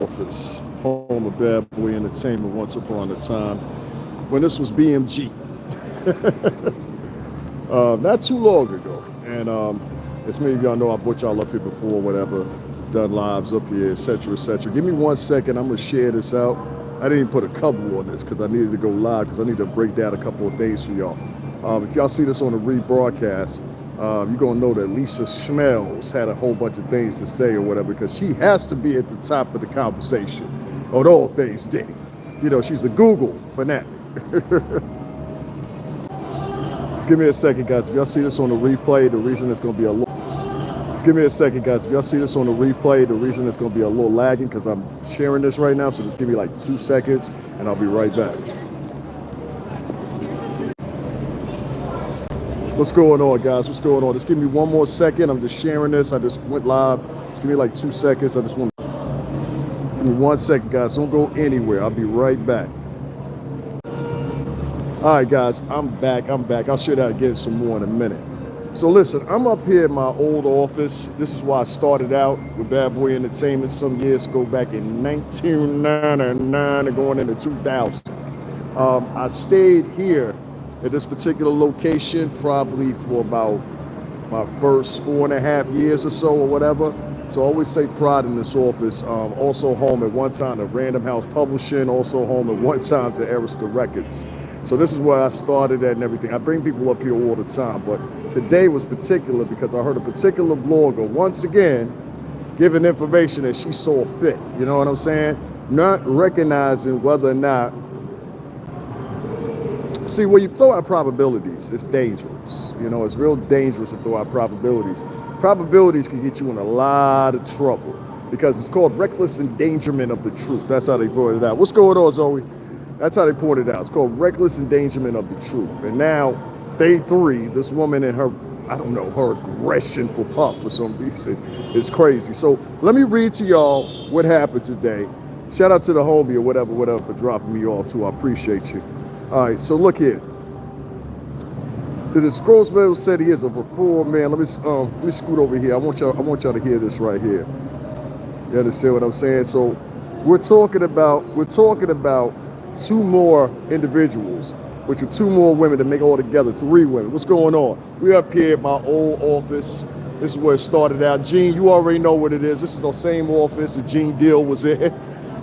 office, home of Bad Boy Entertainment once upon a time, when this was BMG. Not too long ago. And as many of y'all know, I brought y'all up here before, whatever, done lives up here, etc., etc. Give me 1 second, I'm gonna share this out. I didn't even put a cover on this because I needed to go live because I need to break down a couple of things for y'all. If y'all see this on the rebroadcast, you're gonna know that Lisa Smells had a whole bunch of things to say or whatever, because she has to be at the top of the conversation on all things Diddy. You know, she's a Google fanatic. Just give me a second, guys. If y'all see this on the replay, the reason it's gonna be a little. Just give me a second, guys. If y'all see this on the replay, the reason it's gonna be a little lagging because I'm sharing this right now. So just give me like 2 seconds, and I'll be right back. What's going on, guys? What's going on? Just give me 1 more second. I'm just sharing this. I just went live. Just give me like 2 seconds. I just want to give me 1 second, guys. Don't go anywhere. I'll be right back. All right, guys. I'm back. I'll share that again some more in a minute. So listen, I'm up here in my old office. This is why I started out with Bad Boy Entertainment some years ago, back in 1999 and going into 2000. I stayed here at this particular location probably for about my first 4.5 years or so or whatever. So I always take pride in this office. Also home at one time to Random House Publishing, also home at one time to Arista Records. So this is where I started at and everything. I bring people up here all the time, but today was particular because I heard a particular blogger once again giving information that she saw fit. You know what I'm saying? Not recognizing whether or not. See, when you throw out probabilities, it's dangerous. You know, it's real dangerous to throw out probabilities. Probabilities can get you in a lot of trouble because it's called reckless endangerment of the truth. That's how they pointed it out. What's going on, Zoe? That's how they pointed it out. It's called reckless endangerment of the truth. And now, day 3, this woman and her, I don't know, her aggression for Puff for some reason is crazy. So let me read to y'all what happened today. Shout out to the homie or whatever for dropping me off too. I appreciate you. All right, so look here. The disclosure said he is a reform man. Let me scoot over here. I want y'all to hear this right here. You understand what I'm saying? So we're talking about 2 more individuals, which are 2 more women to make altogether 3 women. What's going on? We up here at my old office. This is where it started out. Gene, you already know what it is. This is the same office that Gene Deal was in.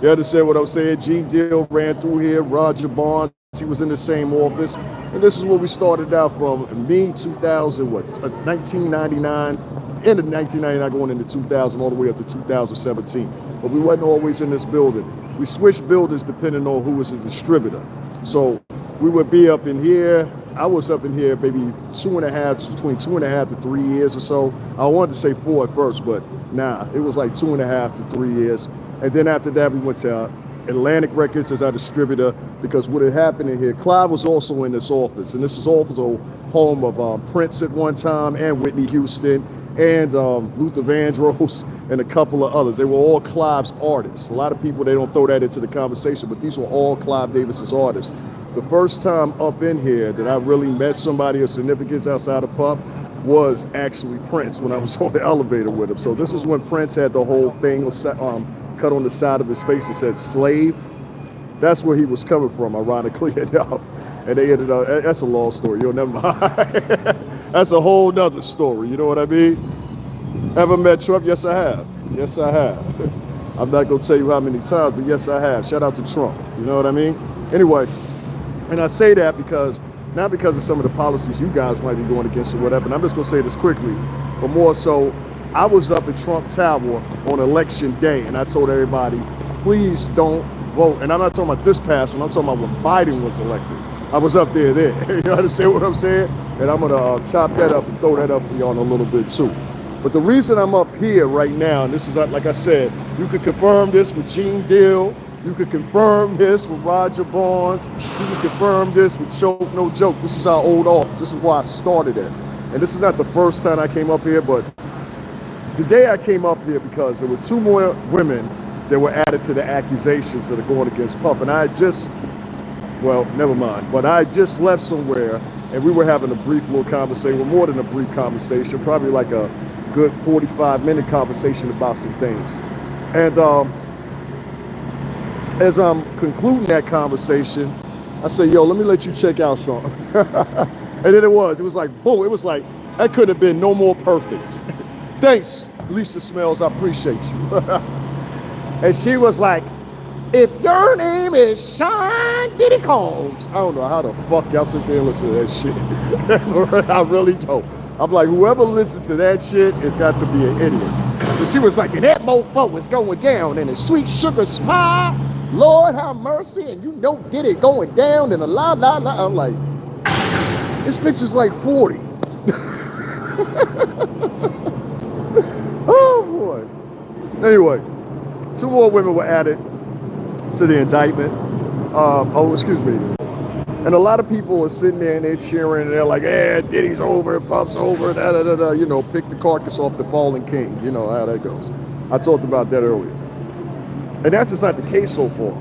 You understand what I'm saying? Gene Deal ran through here. Roger Barnes, he was in the same office. And this is where we started out from. Me, 1999, end of 1999 going into 2000, all the way up to 2017. But we wasn't always in this building. We switched buildings depending on who was the distributor. So we would be up in here. I was up in here maybe between 2.5 to 3 years or so. I wanted to say 4 at first, but nah, it was like 2.5 to 3 years. And then after that, we went to Atlantic Records as our distributor, because what had happened in here, Clive was also in this office, and this is also home of Prince at one time, and Whitney Houston, and Luther Vandross, and a couple of others. They were all Clive's artists. A lot of people, they don't throw that into the conversation, but these were all Clive Davis's artists. The first time up in here that I really met somebody of significance outside of Puff was actually Prince, when I was on the elevator with him. So this is when Prince had the whole thing cut on the side of his face that said slave. That's where he was coming from, ironically enough. And they ended up, that's a long story, never mind. That's a whole nother story, you know what I mean? Ever met Trump? Yes, I have. Yes, I have. I'm not gonna tell you how many times, but yes, I have. Shout out to Trump, you know what I mean? Anyway, and I say that because, not because of some of the policies you guys might be going against or whatever, and I'm just gonna say this quickly, but more so, I was up at Trump Tower on election day, and I told everybody, please don't vote. And I'm not talking about this past one, I'm talking about when Biden was elected. I was up there then. You understand what I'm saying? And I'm gonna chop that up and throw that up for y'all in a little bit too. But the reason I'm up here right now, and this is, like I said, you could confirm this with Gene Deal, you could confirm this with Roger Barnes, you could confirm this with Choke No Joke. This is our old office. This is where I started at. And this is not the first time I came up here, but today I came up here because there were 2 more women that were added to the accusations that are going against Puff. And I just, well, never mind, but I just left somewhere and we were having a brief little conversation, well, more than a brief conversation, probably like a good 45-minute conversation about some things. And As I'm concluding that conversation, I said, yo, let me let you check out something. And then it was like, boom, it was like, that could have been no more perfect. Thanks, Lisa Smells, I appreciate you. And she was like, if your name is Sean Diddy Combs, I don't know how the fuck y'all sit there and listen to that shit. I really don't. I'm like, whoever listens to that shit has got to be an idiot. But she was like, and that mofo is going down and a sweet sugar smile. Lord have mercy, and you know Diddy going down and a la la la. I'm like, this bitch is like 40. Oh boy. Anyway, 2 more women were added to the indictment. Excuse me. And a lot of people are sitting there and they're cheering and they're like, yeah, Diddy's over, Puff's over, da da da da. You know, pick the carcass off the fallen king. You know how that goes. I talked about that earlier. And that's just not the case so far.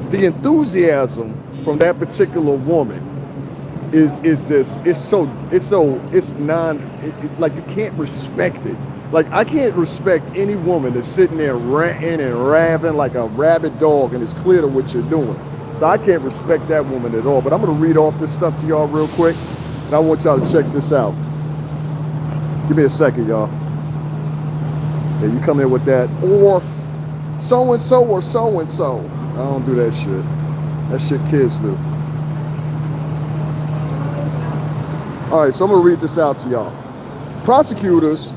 The enthusiasm from that particular woman is just, like you can't respect it. Like I can't respect any woman that's sitting there ranting and raving like a rabid dog and it's clear to what you're doing. So I can't respect that woman at all. But I'm gonna read off this stuff to y'all real quick. And I want y'all to check this out. Give me a second, y'all. Yeah, you come in with that, or so-and-so or so-and-so. I don't do that shit. That shit kids do. All right, so I'm gonna read this out to y'all. Prosecutors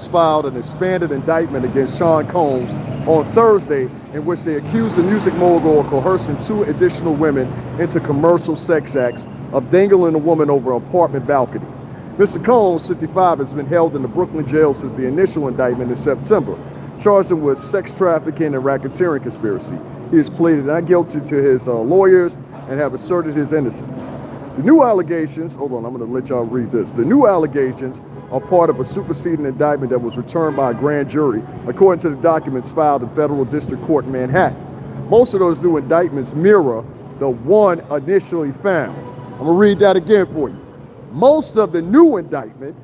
filed an expanded indictment against Sean Combs on Thursday in which they accused the music mogul of coercing 2 additional women into commercial sex acts of dangling a woman over an apartment balcony. Mr. Combs, 55, has been held in the Brooklyn jail since the initial indictment in September, charged him with sex trafficking and racketeering conspiracy. He has pleaded not guilty to his lawyers and have asserted his innocence. The new allegations, hold on, I'm going to let y'all read this. The new allegations are part of a superseding indictment that was returned by a grand jury, according to the documents filed in federal district court in Manhattan. Most of those new indictments mirror the one initially found. I'm going to read that again for you. Most of the new indictment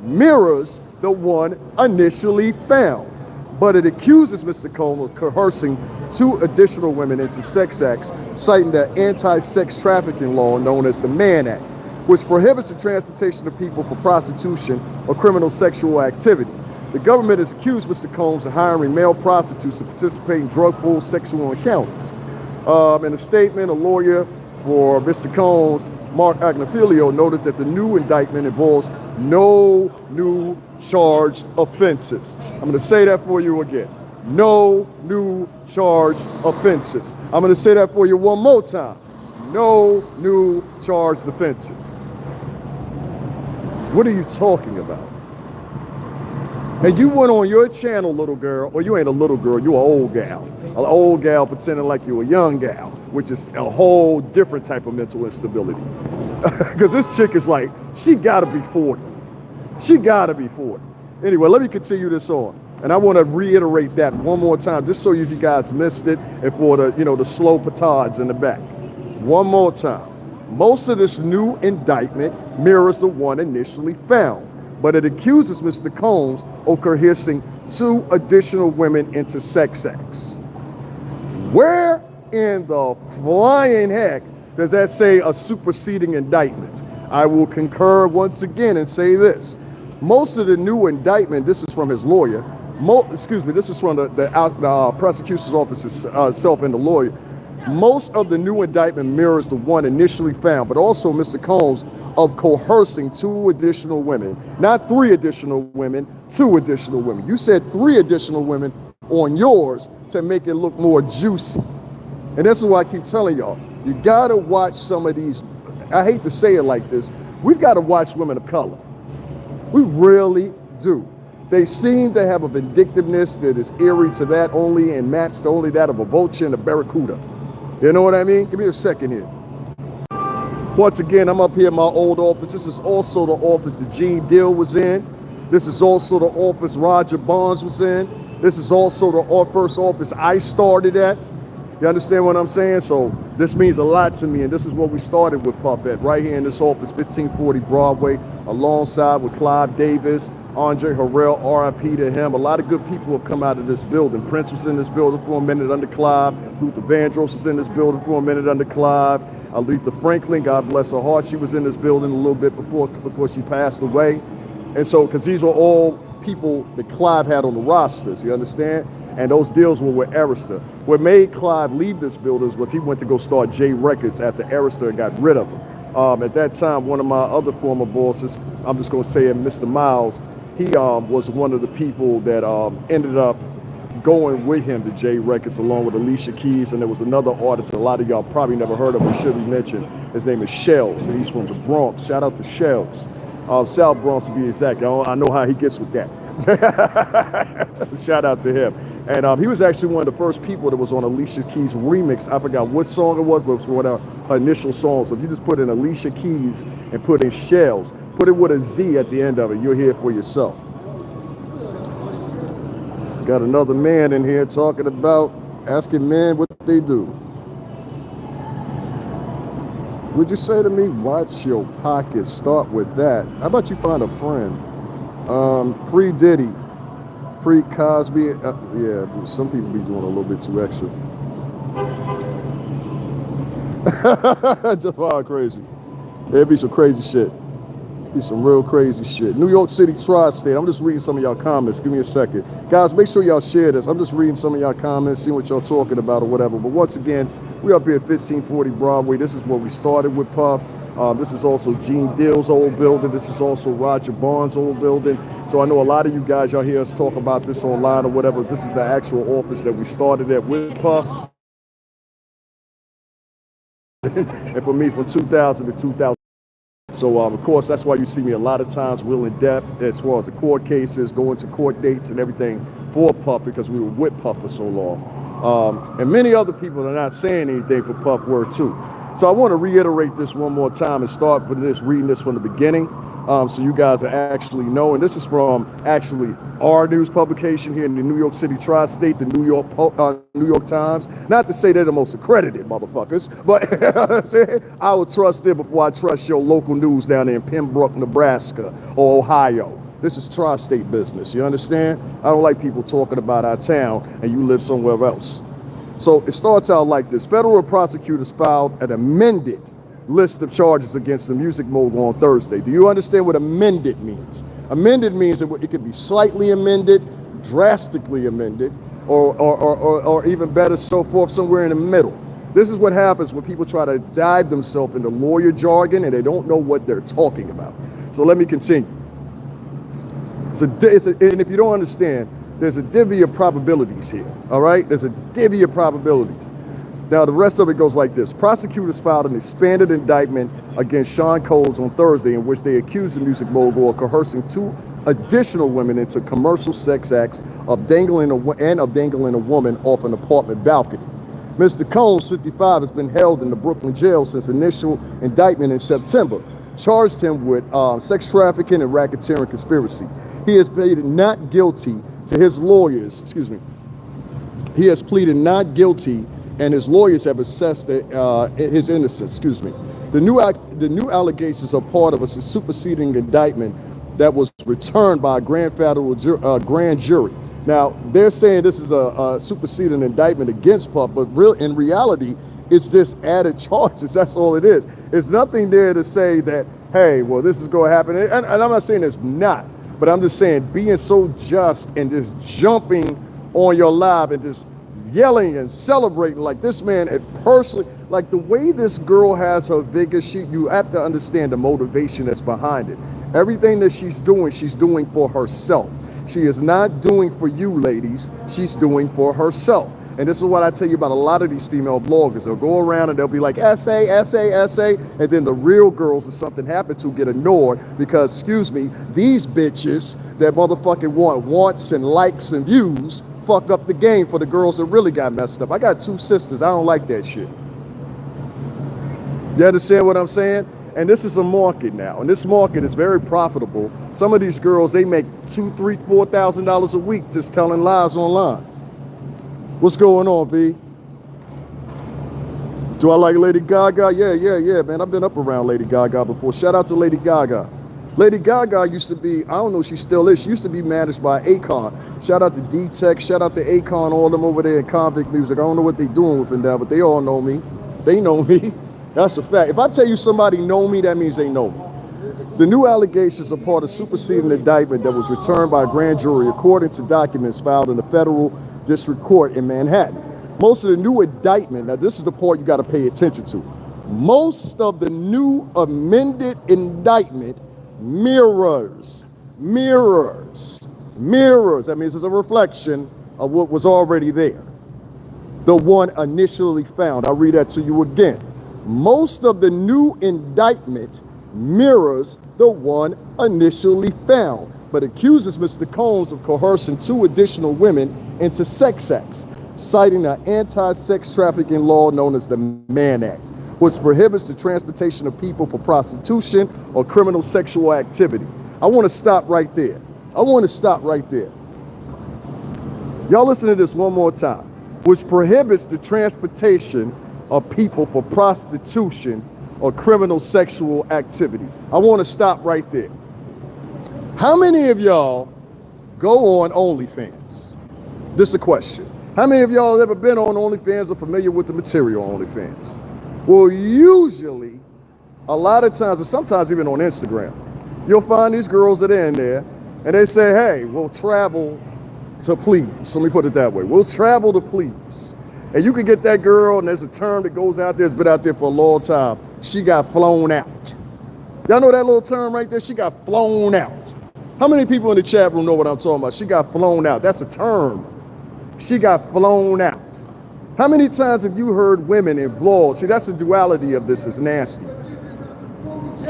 mirrors the one initially found, but it accuses Mr. Combs of coercing 2 additional women into sex acts, citing the anti-sex trafficking law known as the Mann Act, which prohibits the transportation of people for prostitution or criminal sexual activity. The government has accused Mr. Combs of hiring male prostitutes to participate in drug-fueled sexual encounters. In a statement, a lawyer for Mr. Combs, Mark Agnifilio, noted that the new indictment involves no new charged offenses. I'm going to say that for you again. No new charged offenses. I'm going to say that for you one more time. No new charged offenses. What are you talking about? And you went on your channel, little girl, or you ain't a little girl, you an old gal. An old gal pretending like you a young gal, which is a whole different type of mental instability. Because this chick is like, she gotta be 40. She gotta be 40. Anyway, let me continue this on. And I want to reiterate that one more time, just so you guys missed it, and for the, the slow petards in the back. One more time. Most of this new indictment mirrors the one initially found, but it accuses Mr. Combs of coercing 2 additional women into sex acts. Where in the flying heck does that say a superseding indictment? I will concur once again and say this. Most of the new indictment, this is from his lawyer, this is from the prosecutor's office itself and the lawyer. Most of the new indictment mirrors the one initially found, but also Mr. Combs of coercing 2 additional women, not 3 additional women, 2 additional women. You said 3 additional women on yours to make it look more juicy. And this is why I keep telling y'all, you gotta watch some of these, I hate to say it like this, we've gotta watch women of color. We really do. They seem to have a vindictiveness that is eerie to that only and matched to only that of a vulture and a barracuda. You know what I mean? Give me a second here. Once again, I'm up here in my old office. This is also the office that Gene Deal was in. This is also the office Roger Bonds was in. This is also the first office I started at. You understand what I'm saying? So this means a lot to me, and this is what we started with Puff at, right here in this office, 1540 Broadway, alongside with Clive Davis, Andre Harrell, R.I.P. to him. A lot of good people have come out of this building. Prince was in this building for a minute under Clive. Luther Vandross was in this building for a minute under Clive. Aretha Franklin, God bless her heart, she was in this building a little bit before she passed away. And so, because these were all people that Clive had on the rosters, you understand? And those deals were with Arista. What made Clive leave this building was he went to go start J Records after Arista got rid of him. At that time, one of my other former bosses, I'm just going to say it, Mr. Miles, he was one of the people that ended up going with him to J Records along with Alicia Keys, and there was another artist a lot of y'all probably never heard of, he should be mentioned. His name is Shells, and he's from the Bronx. Shout out to Shells. South Bronx to be exact. I know how he gets with that. Shout out to him. And he was actually one of the first people that was on Alicia Keys' remix. I forgot what song it was, but it was one of her initial songs. So if you just put in Alicia Keys and put in Shells, put it with a Z at the end of it, you'll hear it for yourself. Got another man in here talking about asking men what they do. Would you say to me, watch your pockets? Start with that. How about you find a friend? Free Diddy, free Cosby. Yeah, some people be doing a little bit too extra. Javon crazy. There'd be some crazy shit. Be some real crazy shit. New York City Tri-State. I'm just reading some of y'all comments. Give me a second. Guys, make sure y'all share this. I'm just reading some of y'all comments, seeing what y'all talking about or whatever. But once again, we up here at 1540 Broadway. This is where we started with Puff. This is also Gene Dill's old building. This is also Roger Barnes' old building. So I know a lot of you guys, y'all hear us talk about this online or whatever. This is the actual office that we started at with Puff. And for me, from 2000 to 2000. So, of course, that's why you see me a lot of times real in depth as far as the court cases, going to court dates and everything for Puff, because we were with Puff for so long. And many other people that are not saying anything for Puff were too. So I want to reiterate this one more time and start with this, reading this from the beginning, so you guys actually know. And this is from actually our news publication here in the New York City Tri-State, the New York Times. Not to say they're the most accredited motherfuckers, but I will trust them before I trust your local news down there in Pembroke, Nebraska, or Ohio. This is tri-state business, you understand? I don't like people talking about our town and you live somewhere else. So it starts out like this. Federal prosecutors filed an amended list of charges against the music mogul on Thursday. Do you understand what amended means? Amended means that it could be slightly amended, drastically amended, or even better, so forth, somewhere in the middle. This is what happens when people try to dive themselves into lawyer jargon and they don't know what they're talking about. So let me continue. And if you don't understand, there's a divvy of probabilities here, all right? There's a divvy of probabilities. Now, the rest of it goes like this. Prosecutors filed an expanded indictment against Sean Coles on Thursday in which they accused the music mogul of coercing 2 additional women into commercial sex acts of dangling a woman off an apartment balcony. Mr. Coles, 55, has been held in the Brooklyn jail since initial indictment in September, charged him with sex trafficking and racketeering conspiracy. He has pleaded not guilty to his lawyers, He has pleaded not guilty, and his lawyers have assessed his innocence, The new allegations are part of a superseding indictment that was returned by a grand jury. Now, they're saying this is a superseding indictment against Puff, but in reality, it's just added charges. That's all it is. There's nothing there to say that, hey, well, this is going to happen. And I'm not saying it's not. But I'm just saying, being so just and just jumping on your live and just yelling and celebrating like this man, and personally, like the way this girl has her vigor, you have to understand the motivation that's behind it. Everything that she's doing for herself. She is not doing for you, ladies. She's doing for herself. And this is what I tell you about a lot of these female bloggers. They'll go around and they'll be like, essay, essay, essay. And then the real girls, if something happened to, get ignored because, these bitches that motherfucking want wants and likes and views fuck up the game for the girls that really got messed up. I got 2 sisters. I don't like that shit. You understand what I'm saying? And this is a market now. And this market is very profitable. Some of these girls, they make $2,000, $3,000, $4,000 a week just telling lies online. What's going on, B? Do I like Lady Gaga? Yeah, man. I've been up around Lady Gaga before. Shout out to Lady Gaga. Lady Gaga used to be, I don't know if she still is, she used to be managed by Akon. Shout out to D-Tech, shout out to Akon, all them over there in convict music. I don't know what they doing with him now, but they all know me. They know me. That's a fact. If I tell you somebody know me, that means they know me. The new allegations are part of superseding indictment that was returned by a grand jury according to documents filed in the federal district court in Manhattan. Most of the new indictment, now this is the part you got to pay attention to. Most of the new amended indictment mirrors. That means it's a reflection of what was already there. The one initially found. I'll read that to you again. Most of the new indictment mirrors the one initially found, but accuses Mr. Combs of coercing 2 additional women into sex acts, citing an anti-sex trafficking law known as the Mann Act, which prohibits the transportation of people for prostitution or criminal sexual activity. I want to stop right there. Y'all listen to this one more time. Which prohibits the transportation of people for prostitution or criminal sexual activity. I want to stop right there. How many of y'all go on OnlyFans? This is a question. How many of y'all have ever been on OnlyFans or familiar with the material on OnlyFans? Well, usually, a lot of times, or sometimes even on Instagram, you'll find these girls that are in there and they say, hey, we'll travel to please. Let me put it that way. We'll travel to please. And you can get that girl, and there's a term that goes out there, it's been out there for a long time. She got flown out. Y'all know that little term right there? She got flown out. How many people in the chat room know what I'm talking about? She got flown out. That's a term. She got flown out. How many times have you heard women in vlogs? See, that's the duality of this. Is nasty.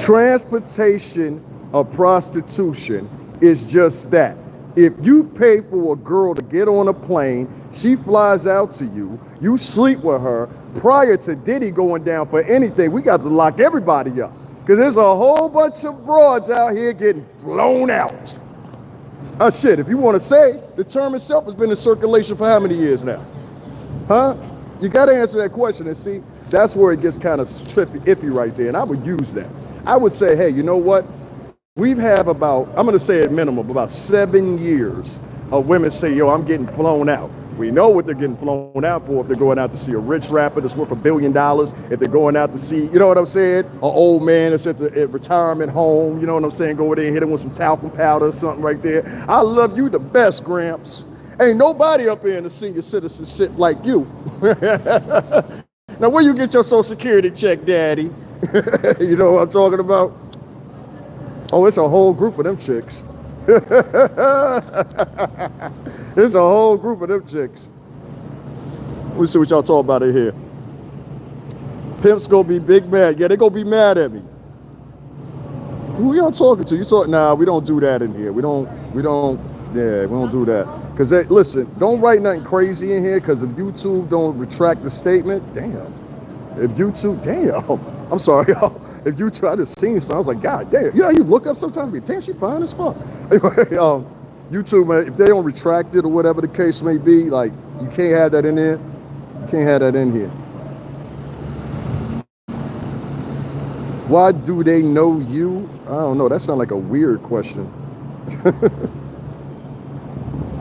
Transportation of prostitution is just that. If you pay for a girl to get on a plane, she flies out to you, you sleep with her, prior to Diddy going down for anything, we got to lock everybody up. Because there's a whole bunch of broads out here getting flown out. Shit, if you want to say, the term itself has been in circulation for how many years now? Huh? You got to answer that question and see, that's where it gets kind of iffy right there. And I would use that. I would say, hey, you know what? We've had about, I'm going to say at minimum, about 7 years of women say, yo, I'm getting flown out. We know what they're getting flown out for if they're going out to see a rich rapper that's worth $1 billion, if they're going out to see, you know what I'm saying, an old man that's at the retirement home, you know what I'm saying, go over there and hit him with some talcum powder or something right there. I love you the best, Gramps. Ain't nobody up here in the senior citizen shit like you. Now, where you get your Social Security check, Daddy? You know what I'm talking about? Oh, it's a whole group of them chicks. It's a whole group of them chicks. Let me see what y'all talk about in here. Pimps gonna be big mad. Yeah, they gonna be mad at me. Who y'all talking to? You talk? Nah, we don't do that in here. We don't do that. Cause listen, don't write nothing crazy in here. Cause if YouTube don't retract the statement, damn. If YouTube, damn. I'm sorry, y'all. If YouTube, I just seen something, I was like, God damn. You know, you look up sometimes, be damn, she fine as fuck. Anyway, YouTube, man, if they don't retract it or whatever the case may be, like, you can't have that in there. You can't have that in here. Why do they know you? I don't know. That sounds like a weird question.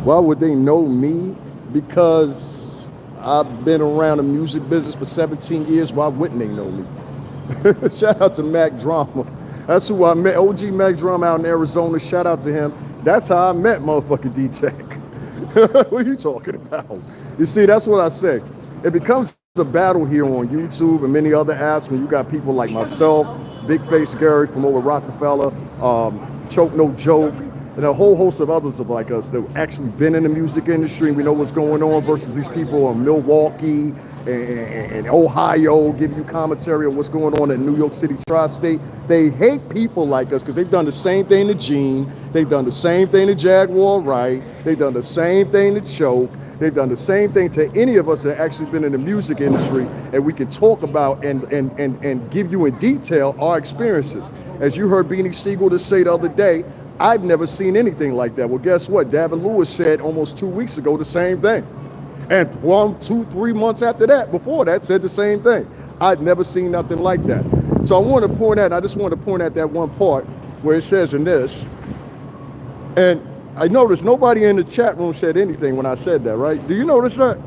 Why would they know me? Because I've been around the music business for 17 years. Why wouldn't they know me? Shout out to Mac Drama. That's who I met. OG Mac Drama out in Arizona. Shout out to him. That's how I met motherfucking D-Tech. What are you talking about? You see, that's what I say. It becomes a battle here on YouTube and many other apps when you got people like myself, Big Face Gary from over Rockefeller, Choke No Joke, and a whole host of others of like us that actually been in the music industry. We know what's going on versus these people in Milwaukee and Ohio giving you commentary on what's going on in New York City tri-state. They hate people like us because they've done the same thing to Gene. They've done the same thing to Jaguar Wright. They've done the same thing to Choke. They've done the same thing to any of us that actually been in the music industry, and we can talk about and give you in detail our experiences. As you heard Beanie Siegel just say the other day, I've never seen anything like that. Well, guess what? Davin Lewis said almost 2 weeks ago the same thing. And 1, 2, 3 months after that, before that, said the same thing. I'd never seen nothing like that. So I want to point out, I just want to point out that one part. where it says in this, and I noticed nobody in the chat room said anything when I said that, right? Do you notice that?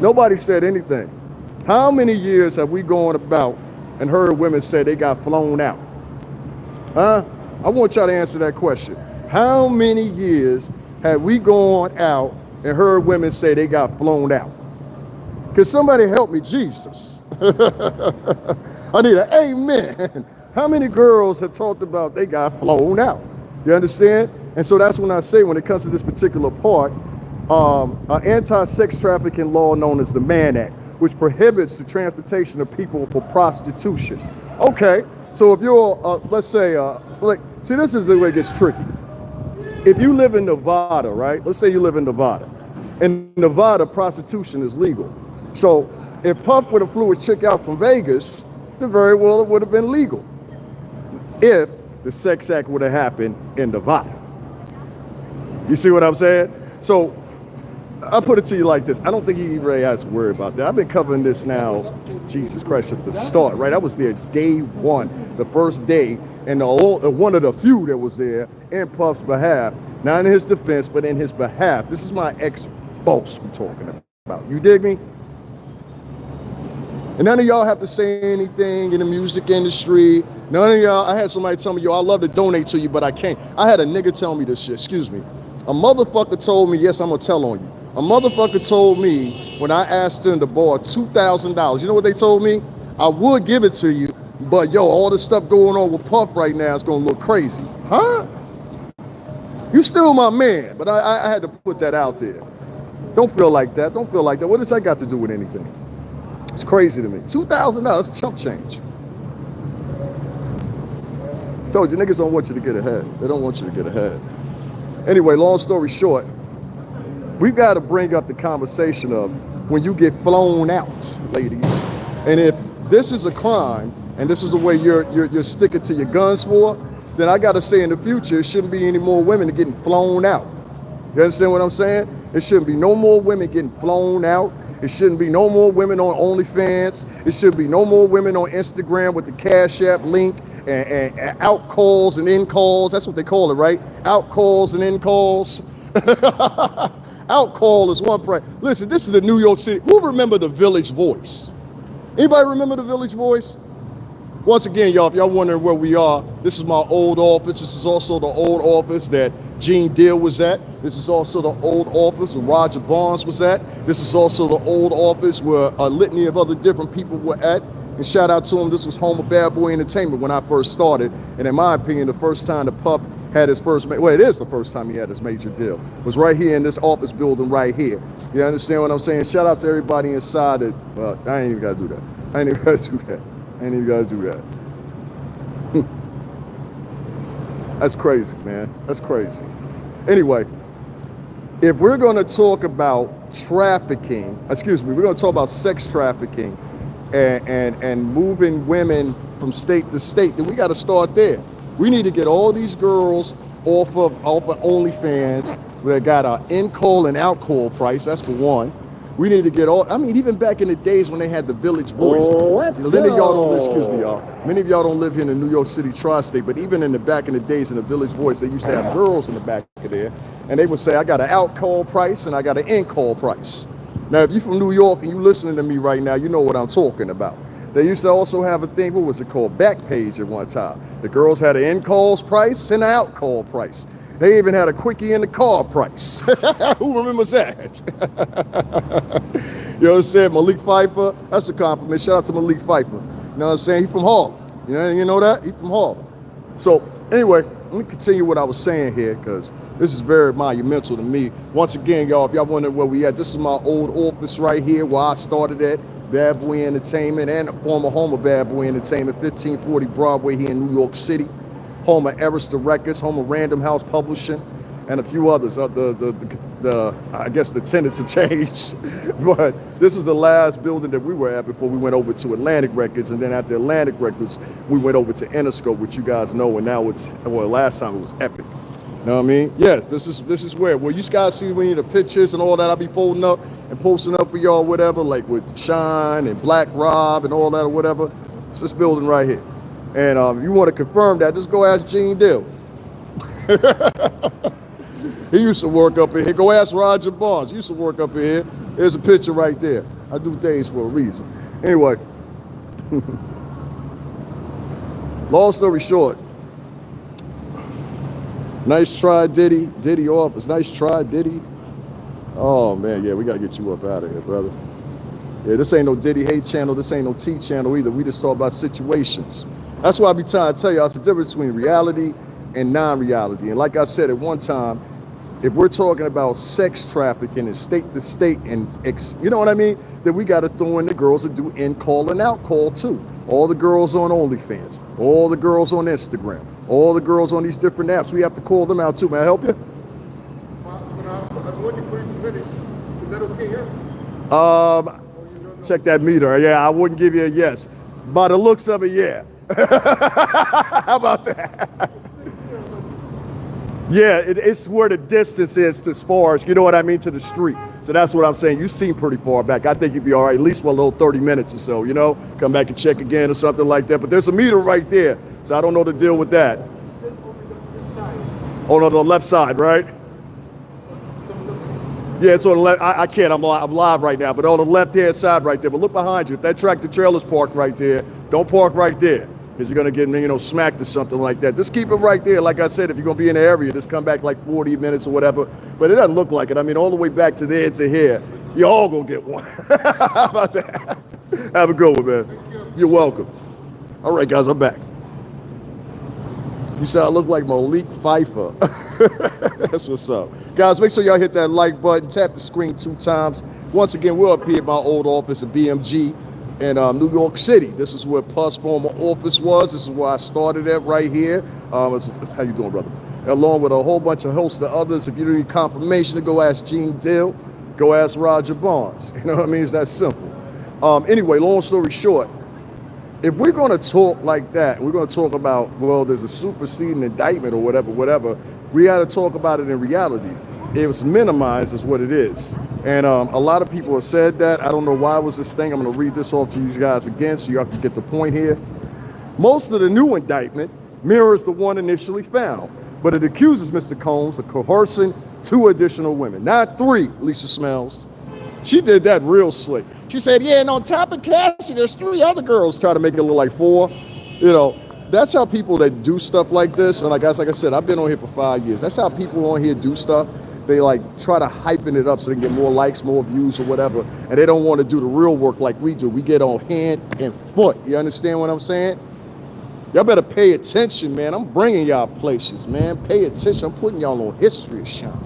Nobody said anything. How many years have we gone about and heard women say they got flown out? Huh? I want y'all to answer that question. How many years have we gone out and heard women say they got flown out? Can somebody help me, Jesus? I need an amen. How many girls have talked about they got flown out? You understand? And so that's when I say, when it comes to this particular part, an anti-sex trafficking law known as the Mann Act, which prohibits the transportation of people for prostitution. Okay, so if you're, let's say, like, see, this is the way it gets tricky. If you live in Nevada, right? Let's say you live in Nevada. In Nevada, prostitution is legal. So if Puff would have flew a chick out from Vegas, then very well it would have been legal. If the sex act would have happened in Nevada. You see what I'm saying? So I'll put it to you like this. I don't think he really has to worry about that. I've been covering this now, Jesus Christ, since the start, right? I was there day one, the first day, and one of the few that was there in Puff's behalf. Not in his defense, but in his behalf. This is my ex-boss we're talking about. You dig me? And none of y'all have to say anything in the music industry. None of y'all, I had somebody tell me, yo, I love to donate to you, but I can't. I had a nigga tell me this shit, excuse me. A motherfucker told me, yes, I'm gonna tell on you. A motherfucker told me when I asked them to borrow $2,000, you know what they told me? I would give it to you, but yo, all this stuff going on with Puff right now is gonna look crazy. Huh? You still my man, but I had to put that out there. Don't feel like that, don't feel like that. What does that got to do with anything? It's crazy to me. $2,000, chump change. Told you, niggas don't want you to get ahead. They don't want you to get ahead. Anyway, long story short, we've got to bring up the conversation of when you get flown out, ladies. And if this is a crime and this is the way you're sticking to your guns for, then I got to say in the future, it shouldn't be any more women getting flown out. You understand what I'm saying? It shouldn't be no more women getting flown out. It shouldn't be no more women on OnlyFans. It should be no more women on Instagram with the Cash App link and out calls and in calls. That's what they call it, right? Out calls and in calls. Out call is one price. Listen, this is the New York City. Who remember the Village Voice? Anybody remember the Village Voice? Once again, y'all, if y'all wondering where we are, this is my old office. This is also the old office that Gene Deal was at. This is also the old office where Roger Barnes was at. This is also the old office where a litany of other different people were at. And shout out to him, this was home of Bad Boy Entertainment when I first started. And in my opinion, the first time the Pup had his first, well, it is the first time he had his major deal, was right here in this office building right here. You understand what I'm saying? Shout out to everybody inside it. Well, I ain't even gotta do that. I ain't even gotta do that. I ain't even gotta do that. That's crazy, man. That's crazy. Anyway, if we're gonna talk about trafficking, we're gonna talk about sex trafficking and moving women from state to state, then we gotta start there. We need to get all these girls off of OnlyFans. We got an in-call and out-call price, that's for one. We need to get all, I mean, even back in the days when they had the Village Voice. Many of y'all don't live, excuse me, y'all. Many of y'all don't live here in the New York City tri-state, but even in the back in the days in the Village Voice, they used to have girls in the back of there, and they would say, I got an out-call price and I got an in-call price. Now, if you're from New York and you listening to me right now, you know what I'm talking about. They used to also have a thing, what was it called? Backpage at one time. The girls had an in-calls price and an out-call price. They even had a quickie in the car price. Who remembers that? You know what I'm saying? Malik Pfeiffer, that's a compliment. Shout out to Malik Pfeiffer. You know what I'm saying? He's from Harlem. You know that? He's from Harlem. So anyway, let me continue what I was saying here because this is very monumental to me. Once again, y'all, if y'all wondering where we at, this is my old office right here where I started at. Bad Boy Entertainment and a former home of Bad Boy Entertainment, 1540 Broadway here in New York City. Home of Arista Records, home of Random House Publishing, and a few others. I guess the tenants have changed, but this was the last building that we were at before we went over to Atlantic Records, and then after Atlantic Records, we went over to Interscope, which you guys know, and now it's, well, last time it was Epic. You know what I mean? Yes, this is where you guys see when the pictures and all that, I'll be folding up and posting up for y'all, whatever, like with Shine and Black Rob and all that or whatever. It's this building right here. And you want to confirm that, just go ask Gene Dill. He used to work up in here. Go ask Roger Barnes. He used to work up in here. There's a picture right there. I do things for a reason. Anyway, long story short, nice try, Diddy. Diddy office. Nice try, Diddy. Oh, man, yeah, we got to get you up out of here, brother. Yeah, this ain't no Diddy hate channel. This ain't no T channel either. We just talk about situations. That's why I be trying to tell you, it's the difference between reality and non-reality. And like I said at one time, if we're talking about sex trafficking and state to state and you know what I mean, then we got to throw in the girls that do in-call and out-call too. All the girls on OnlyFans, all the girls on Instagram, all the girls on these different apps. We have to call them out too. May I help you? I'm waiting for you to finish. Is that okay here? Check that meter. Yeah, I wouldn't give you a yes. By the looks of it, yeah. How about that? Yeah, it's where the distance is as far as, you know what I mean, to the street. So that's what I'm saying. You seem pretty far back. I think you'd be all right, at least for a little 30 minutes or so, you know? Come back and check again or something like that. But there's a meter right there, so I don't know the deal with that. Oh, no, the left side, right? Yeah, it's on the left. I can't. I'm live right now, but on the left-hand side right there. But look behind you. If that tractor trailer's parked right there, don't park right there, because you're going to get, you know, smacked or something like that. Just keep it right there. Like I said, if you're going to be in the area, just come back like 40 minutes or whatever. But it doesn't look like it. I mean, all the way back to there to here, you're all going to get one. How about that? Have a good one, man. You're welcome. All right, guys, I'm back. You said I look like Malik Pfeiffer. That's what's up. Guys, make sure y'all hit that like button, tap the screen 2 times. Once again, we're up here at my old office at BMG in New York City. This is where Puff's former office was. This is where I started at right here. How you doing, brother? Along with a whole bunch of hosts of others. If you need confirmation, to go ask Gene Dill. Go ask Roger Barnes. You know what I mean? It's that simple. Anyway, long story short, if we're going to talk like that, we're going to talk about, well, there's a superseding indictment or whatever, we got to talk about it in reality. It was minimized is what it is. And a lot of people have said that. I don't know why it was this thing. I'm going to read this off to you guys again so y'all can get the point here. Most of the new indictment mirrors the one initially found, but it accuses Mr. Combs of coercing 2 additional women, not 3, Lisa Smells. She did that real slick. She said, yeah, and on top of Cassie, there's 3 other girls trying to make it look like 4. You know, that's how people that do stuff like this, and like I said, I've been on here for 5 years. That's how people on here do stuff. They like try to hypen it up so they can get more likes, more views or whatever, and they don't want to do the real work like we do. We get on hand and foot. You understand what I'm saying? Y'all better pay attention, man. I'm bringing y'all places, man. Pay attention. I'm putting y'all on history shop.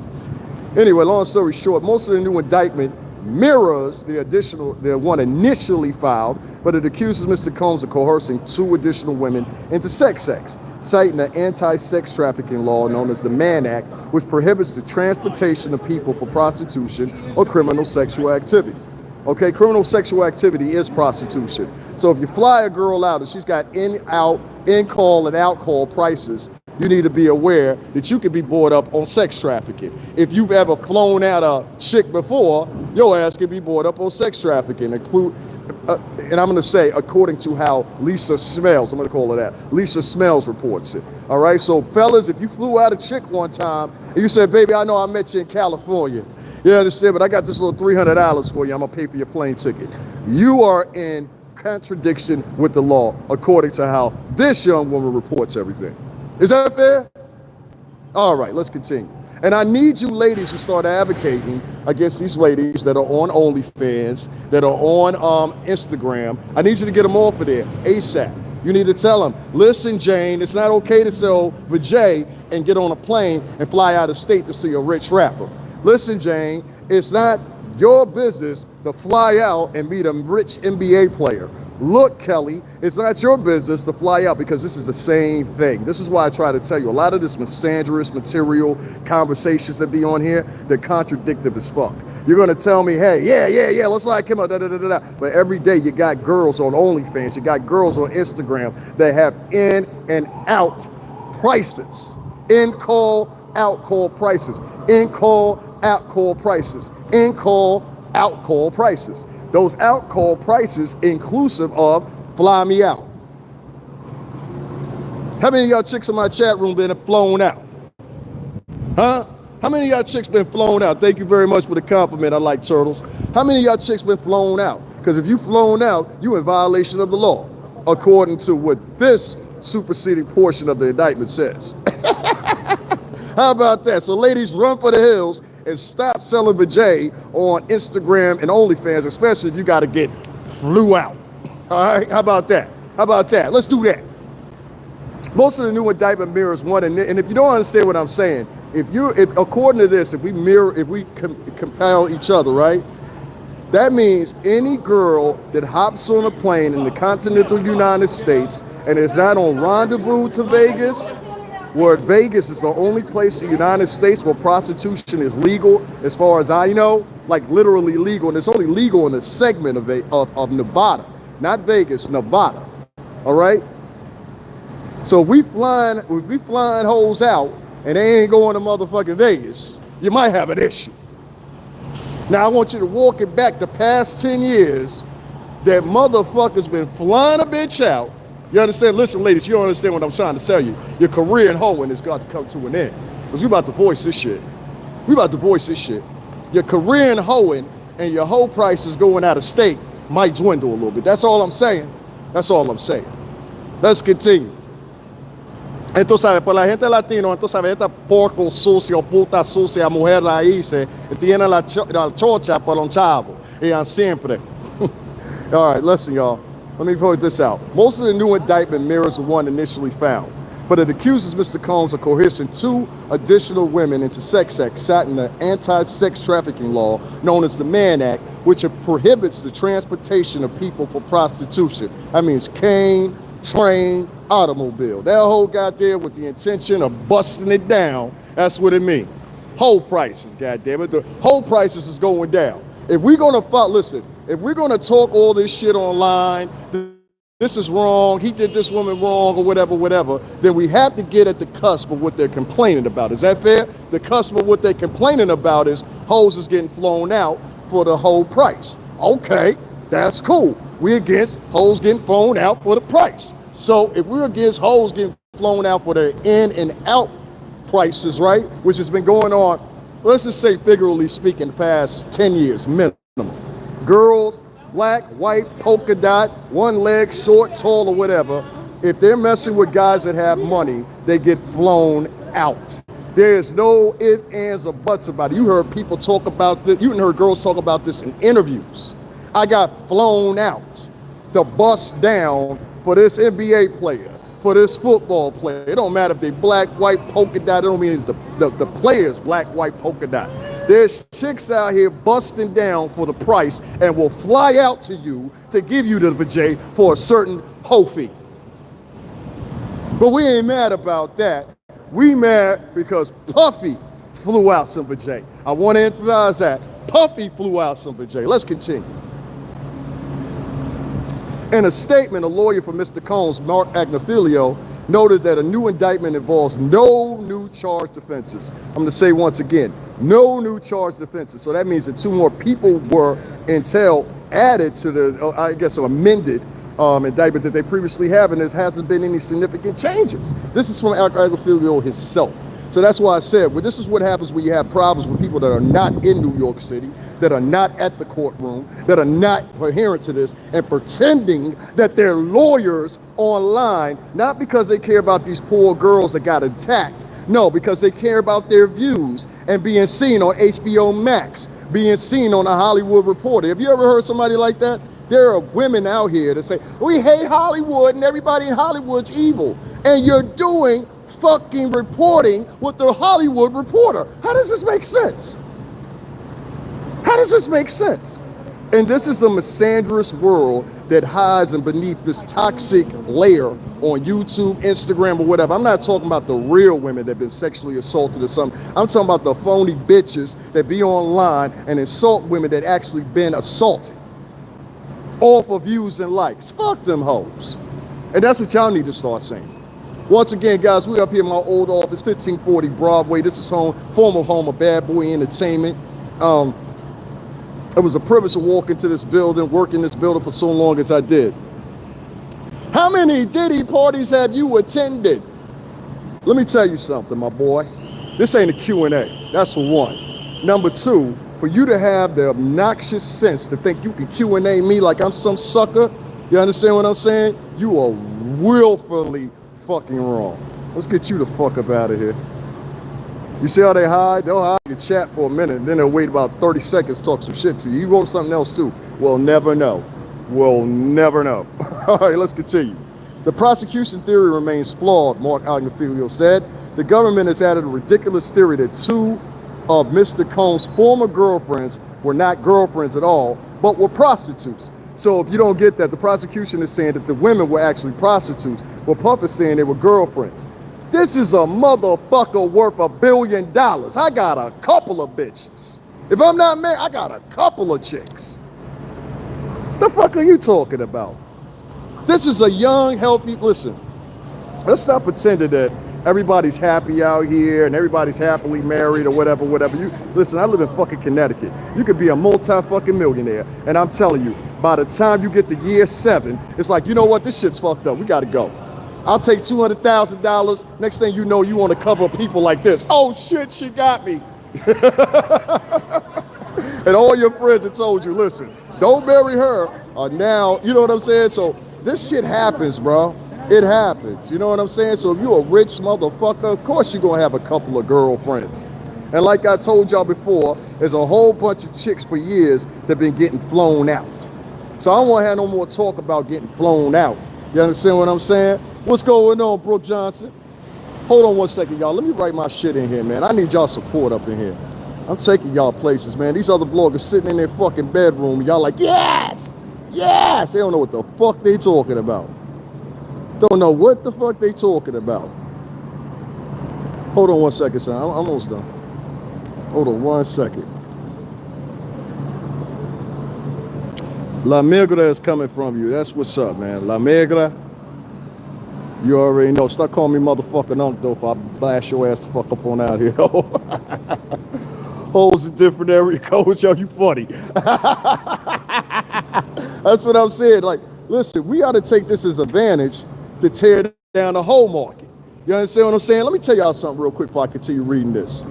Anyway, long story short, most of the new indictment mirrors the one initially filed, but it accuses Mr. Combs of coercing 2 additional women into sex acts, citing the anti-sex trafficking law known as the Mann Act, which prohibits the transportation of people for prostitution or criminal sexual activity. Okay, criminal sexual activity is prostitution. So if you fly a girl out and she's got in-call and out-call prices, you need to be aware that you could be brought up on sex trafficking. If you've ever flown out a chick before, your ass can be brought up on sex trafficking. And I'm going to say, according to how Lisa Smells, I'm going to call her that, Lisa Smells reports it. All right, so fellas, if you flew out a chick one time and you said, baby, I know I met you in California. You understand, but I got this little $300 for you. I'm going to pay for your plane ticket. You are in contradiction with the law, according to how this young woman reports everything. Is that fair? All right, let's continue. And I need you ladies to start advocating against these ladies that are on OnlyFans, that are on Instagram. I need you to get them off of there ASAP. You need to tell them, listen, Jane, it's not okay to sell vajay and get on a plane and fly out of state to see a rich rapper. Listen, Jane, it's not your business to fly out and meet a rich NBA player. Look, Kelly, it's not your business to fly out, because this is the same thing. This is why I try to tell you, a lot of this misandrous material conversations that be on here, they're contradictive as fuck. You're going to tell me, hey, yeah, let's like him, da-da-da-da-da. But every day you got girls on OnlyFans, you got girls on Instagram that have in and out prices. In-call, out-call prices. In-call, out-call prices. In-call, out-call prices. Those out-call prices inclusive of fly me out. How many of y'all chicks in my chat room been flown out? Huh? How many of y'all chicks been flown out? Thank you very much for the compliment. I like turtles. How many of y'all chicks been flown out? Because if you flown out, you in violation of the law, according to what this superseding portion of the indictment says. How about that? So ladies, run for the hills and stop selling vajay on Instagram and OnlyFans, especially if you got to get flew out. All right? How about that? How about that? Let's do that. Most of the new indictment mirrors one, and if you don't understand what I'm saying, if according to this, if we compel each other, right? That means any girl that hops on a plane in the continental United States and is not on rendezvous to Vegas, where Vegas is the only place in the United States where prostitution is legal, as far as I know, like literally legal, and it's only legal in a segment of Nevada, not Vegas, Nevada. All right. So if we flying hoes out and they ain't going to motherfucking Vegas, you might have an issue. Now I want you to walk it back the past 10 years that motherfuckers been flying a bitch out. You understand? Listen, ladies, you don't understand what I'm trying to tell you. Your career in hoeing has got to come to an end. Because we about to voice this shit. We about to voice this shit. Your career in hoeing and your hoe prices going out of state might dwindle a little bit. That's all I'm saying. That's all I'm saying. Let's continue. Entonces, ¿sabes? Por la gente latino, entonces, ¿sabes? Esta porco sucio, puta sucia, mujer raíces, tiene la chocha por un chavo. Y siempre. All right, listen, y'all. Let me point this out. Most of the new indictment mirrors the one initially found, but it accuses Mr. Combs of coercing 2 additional women into sex acts citing the anti-sex trafficking law known as the Mann Act, which prohibits the transportation of people for prostitution. That means cane, train, automobile. That whole got there with the intention of busting it down. That's what it means. Whole prices, goddammit. The whole prices is going down. If we're gonna listen, if we're gonna talk all this shit online, this is wrong, he did this woman wrong, or whatever, then we have to get at the cusp of what they're complaining about. Is that fair? The cusp of what they're complaining about is hoes is getting flown out for the whole price. Okay, that's cool. We're against hoes getting flown out for the price. So if we're against hoes getting flown out for their in and out prices, right, which has been going on, let's just say figuratively speaking, the past 10 years minimum. Girls, black, white, polka dot, one leg, short, tall, or whatever, if they're messing with guys that have money, they get flown out. There's no ifs, ands, or buts about it. You heard people talk about this, you heard girls talk about this in interviews. I got flown out to bust down for this NBA player, for this football player. It don't matter if they black, white, polka dot. It don't mean the players black, white, polka dot. There's chicks out here busting down for the price and will fly out to you to give you the vajay for a certain hoe fee. But we ain't mad about that. We mad because Puffy flew out some vajay. I want to emphasize that. Puffy flew out some vajay. Let's continue. In a statement, a lawyer for Mr. Combs, Mark Agnifilio, noted that a new indictment involves no new charged offenses. I'm going to say once again, no new charged offenses. So that means that 2 more people were added to the, I guess, amended indictment that they previously have, and there hasn't been any significant changes. This is from Agnifilio himself. So that's why I said, well, this is what happens when you have problems with people that are not in New York City, that are not at the courtroom, that are not coherent to this, and pretending that they're lawyers online, not because they care about these poor girls that got attacked. No, because they care about their views and being seen on HBO Max, being seen on a Hollywood Reporter. Have you ever heard somebody like that? There are women out here that say, we hate Hollywood and everybody in Hollywood's evil. And you're doing fucking reporting with the Hollywood Reporter. How does this make sense? How does this make sense? And this is a misandrous world that hides and beneath this toxic layer on YouTube, Instagram, or whatever. I'm not talking about the real women that have been sexually assaulted or something. I'm talking about the phony bitches that be online and insult women that actually been assaulted off of views and likes. Fuck them hoes. And that's what y'all need to start saying. Once again, guys, we up here in my old office, 1540 Broadway. This is former home of Bad Boy Entertainment. It was a privilege to walk into this building, work in this building for so long as I did. How many Diddy parties have you attended? Let me tell you something, my boy. This ain't a Q&A. That's for one. Number two, for you to have the obnoxious sense to think you can Q&A me like I'm some sucker, you understand what I'm saying? You are willfully fucking wrong. Let's get you the fuck up out of here. You see how they hide? They'll hide your chat for a minute, and then they'll wait about 30 seconds to talk some shit to you. You wrote something else too. We'll never know. We'll never know. All right, let's continue. The prosecution theory remains flawed, Mark Agnifilio said. The government has added a ridiculous theory that two of Mr. Combs' former girlfriends were not girlfriends at all, but were prostitutes. So if you don't get that, the prosecution is saying that the women were actually prostitutes, while Puff is saying they were girlfriends. This is a motherfucker worth $1 billion. I got a couple of bitches. If I'm not married, I got a couple of chicks. The fuck are you talking about? This is a young, healthy, listen, let's stop pretending that everybody's happy out here and everybody's happily married or whatever. You listen, I live in fucking Connecticut. You could be a multi-fucking millionaire, and I'm telling you, by the time you get to year 7, it's like, you know what, this shit's fucked up. We gotta go. I'll take $200,000. Next thing you know, you want to cover people like this. Oh shit, she got me. And all your friends have told you, listen, don't marry her. Now, you know what I'm saying? So this shit happens, bro. It happens. You know what I'm saying? So if you're a rich motherfucker, of course you're going to have a couple of girlfriends. And like I told y'all before, there's a whole bunch of chicks for years that have been getting flown out. So I don't want to have no more talk about getting flown out. You understand what I'm saying? What's going on, Brooke Johnson? Hold on one second, y'all. Let me write my shit in here, man. I need y'all support up in here. I'm taking y'all places, man. These other bloggers sitting in their fucking bedroom, y'all like, yes, yes. They don't know what the fuck they talking about. Don't know what the fuck they talking about. Hold on one second, son. I'm almost done. Hold on one second. La Migra is coming from you. That's what's up, man. La Migra. You already know. Start calling me motherfucking Unc, though, if I blast your ass the fuck up on out here. Holes in different area codes. Yo, you funny. That's what I'm saying. Like, listen, we ought to take this as advantage to tear down the whole market. You understand what I'm saying? Let me tell y'all something real quick before I continue reading this.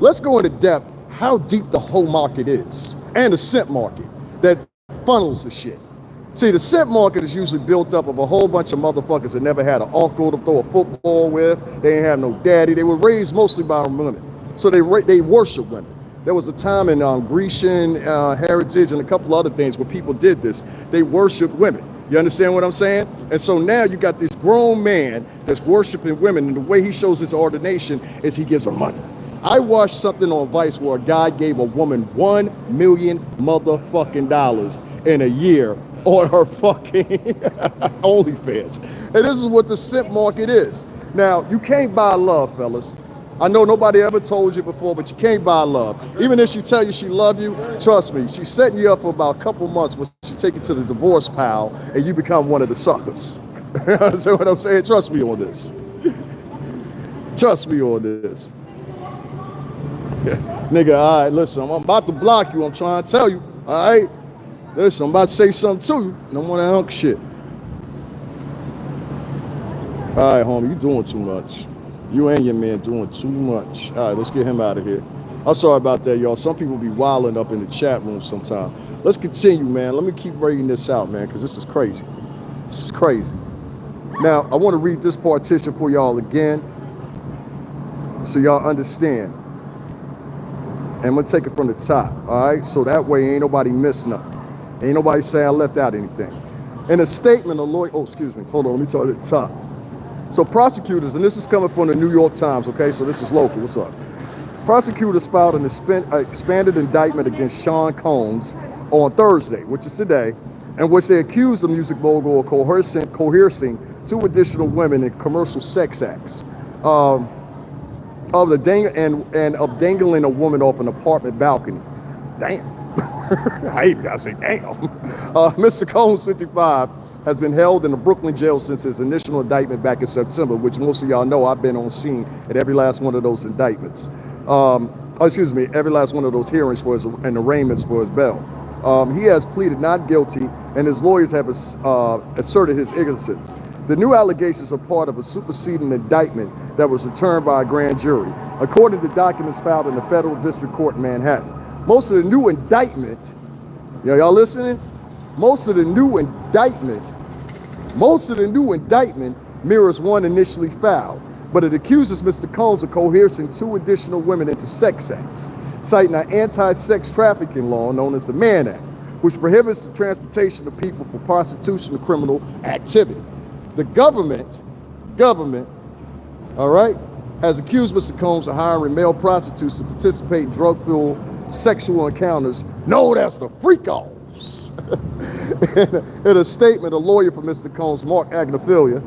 Let's go into depth how deep the whole market is and the simp market that funnels the shit. See, the simp market is usually built up of a whole bunch of motherfuckers that never had an uncle to throw a football with. They didn't have no daddy. They were raised mostly by women. So they worship women. There was a time in Grecian heritage and a couple other things where people did this. They worshiped women. You understand what I'm saying? And so now you got this grown man that's worshiping women, and the way he shows his ordination is he gives her money. I watched something on Vice where a guy gave a woman $1 million motherfucking dollars in a year on her fucking OnlyFans. And this is what the simp market is. Now, you can't buy love, fellas. I know nobody ever told you before, but you can't buy love. Even if she tell you she love you, trust me, she's setting you up for about a couple months when she take you to the divorce pile and you become one of the suckers. You understand what I'm saying? Trust me on this. Trust me on this. Nigga, all right, listen, I'm about to block you. I'm trying to tell you, all right? Listen, I'm about to say something to you. No more that hunk shit. All right, homie, you doing too much. You and your man doing too much. All right, let's get him out of here. I'm sorry about that, y'all. Some people be wilding up in the chat room sometime. Let's continue, man. Let me keep reading this out, man, because this is crazy. This is crazy. Now, I want to read this partition for y'all again so y'all understand. And I'm going to take it from the top, all right? So that way ain't nobody miss nothing. Ain't nobody say I left out anything. In a statement, a lawyer, oh, excuse me. Hold on, let me tell you at the top. So prosecutors, and this is coming from the New York Times, okay? So this is local. What's up? Prosecutors filed an expanded indictment against Sean Combs on Thursday, which is today, in which they accused the music mogul of coercing 2 additional women in commercial sex acts, of dangling a woman off an apartment balcony. Damn. I even gotta say damn. Mr. Combs, 55, has been held in the Brooklyn jail since his initial indictment back in September, which most of y'all know I've been on scene at every last one of those indictments. Every last one of those hearings for his and arraignments for his bail. He has pleaded not guilty, and his lawyers have asserted his innocence. The new allegations are part of a superseding indictment that was returned by a grand jury, according to documents filed in the federal district court in Manhattan. Most of the new indictment, y'all listening? Most of the new indictment mirrors one initially filed, but it accuses Mr. Combs of coercing 2 additional women into sex acts, citing an anti-sex trafficking law known as the Mann Act, which prohibits the transportation of people for prostitution or criminal activity. The government, all right, has accused Mr. Combs of hiring male prostitutes to participate in drug-fueled sexual encounters known as the freak-offs. In a statement, a lawyer for Mr. Combs, Mark Agnafiglia,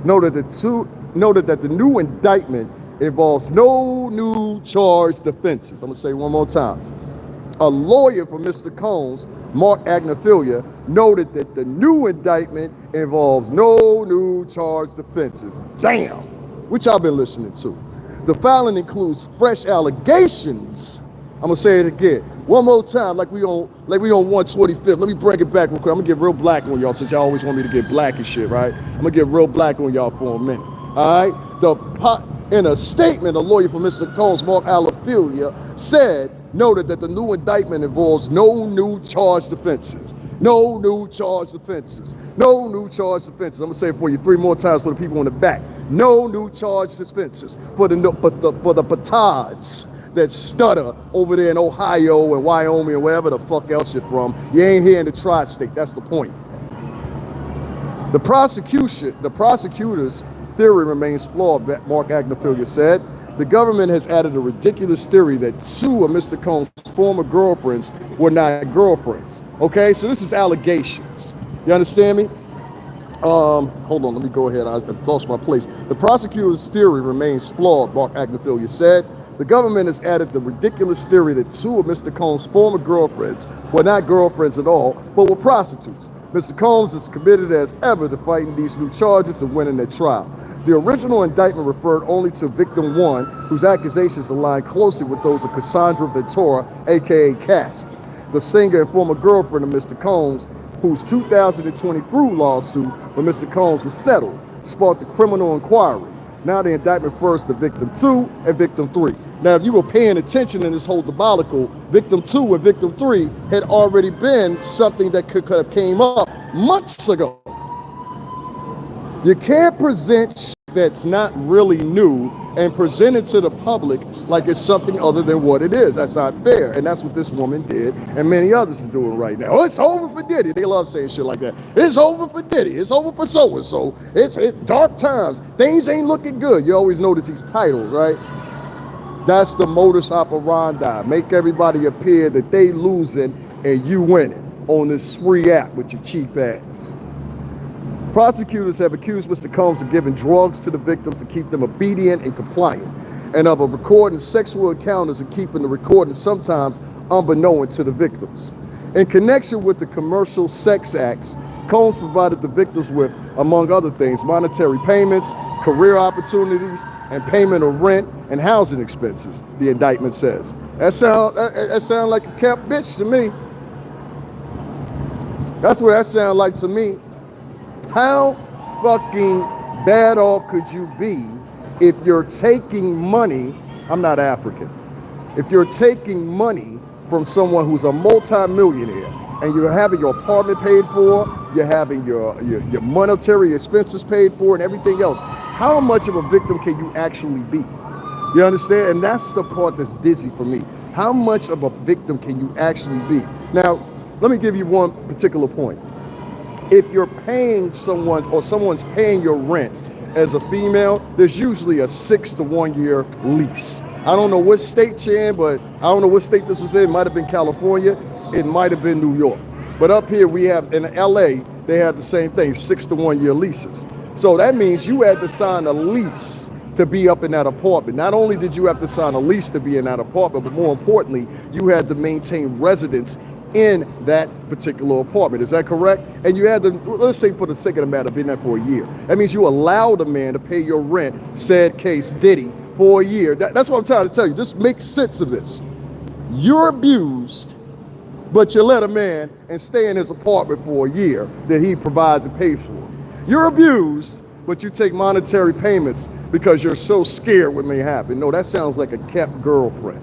noted that the new indictment involves no new charged offenses. I'm gonna say it one more time. A lawyer for Mr. Combs, Mark Agnafiglia, noted that the new indictment involves no new charged offenses. Damn, which I've been listening to. The filing includes fresh allegations. I'm gonna say it again, one more time, like we on 125th. Let me bring it back real quick. I'm gonna get real black on y'all since y'all always want me to get black and shit, right? I'm gonna get real black on y'all for a minute. All right. In a statement, a lawyer for Mr. Combs, Mark Agnafiglia, noted that the new indictment involves no new charged offenses. No new charged offenses. No new charged offenses. I'm gonna say it for you 3 more times for the people in the back. No new charged offenses for the petards that stutter over there in Ohio and Wyoming and wherever the fuck else you're from. You ain't here in the tri-state. That's the point. The prosecutor's theory remains flawed, Mark Agnafiglia said. The government has added a ridiculous theory that 2 of Mr. Combs' former girlfriends were not girlfriends. Okay, so this is allegations. You understand me? Hold on, let me go ahead. I lost my place. The prosecutor's theory remains flawed, Mark Agnafiglia said. The government has added the ridiculous theory that 2 of Mr. Combs' former girlfriends were not girlfriends at all, but were prostitutes. Mr. Combs is committed as ever to fighting these new charges and winning their trial. The original indictment referred only to victim 1, whose accusations align closely with those of Cassandra Ventura, aka Cassie, the singer and former girlfriend of Mr. Combs, whose 2023 lawsuit when Mr. Combs was settled sparked a criminal inquiry. Now the indictment refers to victim 2 and victim 3. Now, if you were paying attention in this whole debacle, victim 2 and victim 3 had already been something that could have came up months ago. You can't present shit that's not really new and present it to the public like it's something other than what it is. That's not fair. And that's what this woman did and many others are doing right now. Oh, it's over for Diddy. They love saying shit like that. It's over for Diddy. It's over for so-and-so. It's dark times. Things ain't looking good. You always notice these titles, right? That's the modus operandi. Make everybody appear that they losing and you winning on this free app with your cheap ass. Prosecutors have accused Mr. Combs of giving drugs to the victims to keep them obedient and compliant, and of recording sexual encounters and keeping the recording sometimes unbeknown to the victims. In connection with the commercial sex acts, Combs provided the victims with, among other things, monetary payments, career opportunities, and payment of rent and housing expenses, the indictment says. That sound like a kept bitch to me. That's what that sounds like to me. How fucking bad off could you be if you're taking money? I'm not African. If you're taking money from someone who's a multi-millionaire and you're having your apartment paid for, you're having your monetary expenses paid for and everything else, how much of a victim can you actually be? You understand? And that's the part that's dizzy for me. How much of a victim can you actually be? Now, let me give you one particular point. If you're paying someone's paying your rent as a female, there's usually a 6 to 1 year lease. I don't know what state you're in, but I don't know what state this was in. It might have been California. It might have been New York. But up here we have, in LA, they have the same thing, 6 to 1 year leases. So that means you had to sign a lease to be up in that apartment. Not only did you have to sign a lease to be in that apartment, but more importantly, you had to maintain residence in that particular apartment. Is that correct? And you had to, let's say for the sake of the matter, been there for a year. That means you allowed a man to pay your rent, said case Diddy, for a year. That's what I'm trying to tell you. Just make sense of this. You're abused, but you let a man and stay in his apartment for a year that he provides and pays for. You're abused, but you take monetary payments because you're so scared what may happen. No, that sounds like a kept girlfriend.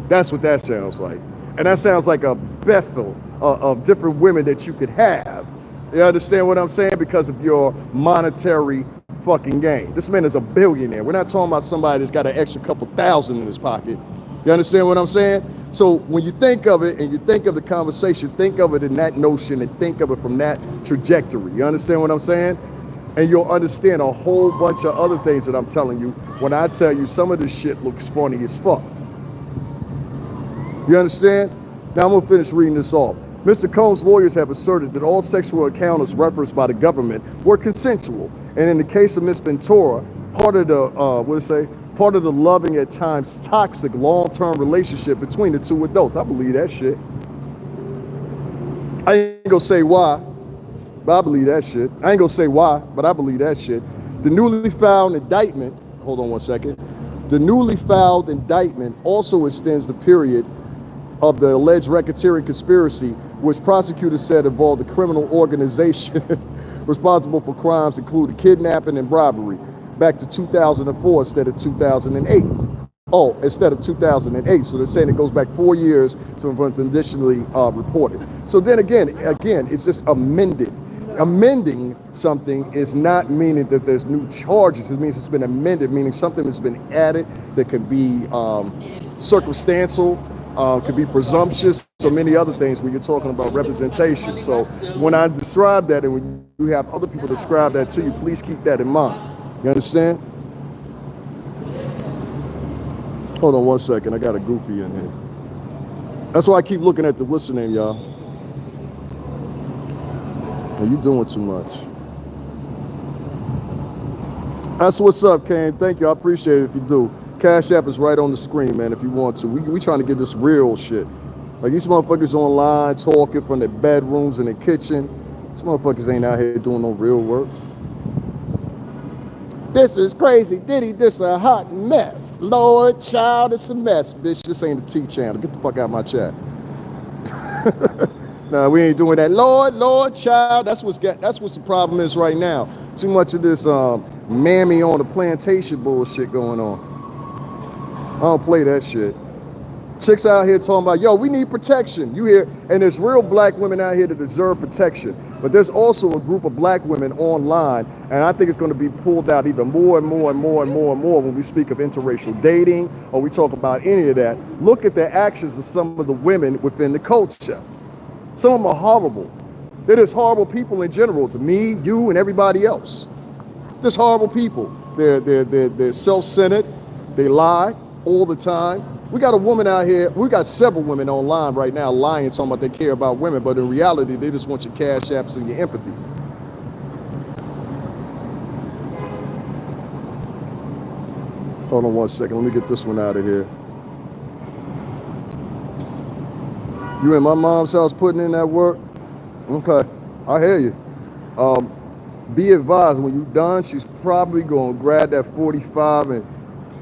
That's what that sounds like. And that sounds like a Bethel of different women that you could have. You understand what I'm saying? Because of your monetary fucking gain. This man is a billionaire. We're not talking about somebody that's got an extra couple thousand in his pocket. You understand what I'm saying? So when you think of it and you think of the conversation, think of it in that notion and think of it from that trajectory. You understand what I'm saying? And you'll understand a whole bunch of other things that I'm telling you when I tell you some of this shit looks funny as fuck. You understand? Now I'm gonna finish reading this off. Mr. Combs' lawyers have asserted that all sexual encounters referenced by the government were consensual. And in the case of Ms. Ventura, part of the, part of the loving, at times toxic, long-term relationship between the two adults. I believe that shit. I ain't gonna say why, but I believe that shit. I ain't gonna say why, but I believe that shit. The newly filed indictment, hold on one second. The newly filed indictment also extends the period of the alleged racketeering conspiracy, which prosecutors said involved a criminal organization responsible for crimes including kidnapping and robbery, back to 2004 instead of 2008. Oh, instead of 2008. So they're saying it goes back 4 years from when initially reported. So then again, it's just amended. Amending something is not meaning that there's new charges. It means it's been amended, meaning something has been added that can be circumstantial, could be presumptuous, so many other things when you're talking about representation. So when I describe that and when you have other people describe that to you, please keep that in mind. You understand? Hold on one second. I got a goofy in here. That's why I keep looking at the what's the name, y'all. You doing too much. That's what's up, Kane. Thank you. I appreciate it if you do. Cash App is right on the screen, man, if you want to. We trying to get this real shit. Like these motherfuckers online talking from their bedrooms and their kitchen. These motherfuckers ain't out here doing no real work. This is crazy. Diddy, this a hot mess. Lord, child, it's a mess. Bitch, this ain't the T channel. Get the fuck out of my chat. Nah, we ain't doing that. Lord, child. That's what the problem is right now. Too much of this mammy on the plantation bullshit going on. I don't play that shit. Chicks out here talking about, yo, we need protection. You hear? And there's real black women out here that deserve protection. But there's also a group of black women online, and I think it's going to be pulled out even more and more and more and more and more when we speak of interracial dating or we talk about any of that. Look at the actions of some of the women within the culture. Some of them are horrible. They're just horrible people in general, to me, you, and everybody else. Just horrible people. They're self-centered. They lie all the time. We got a woman out here, we got several women online right now lying, talking about they care about women, but in reality, they just want your cash apps and your empathy. Hold on one second, let me get this one out of here. You in my mom's house putting in that work? Okay, I hear you. Be advised, when you're done, she's probably gonna grab that 45 and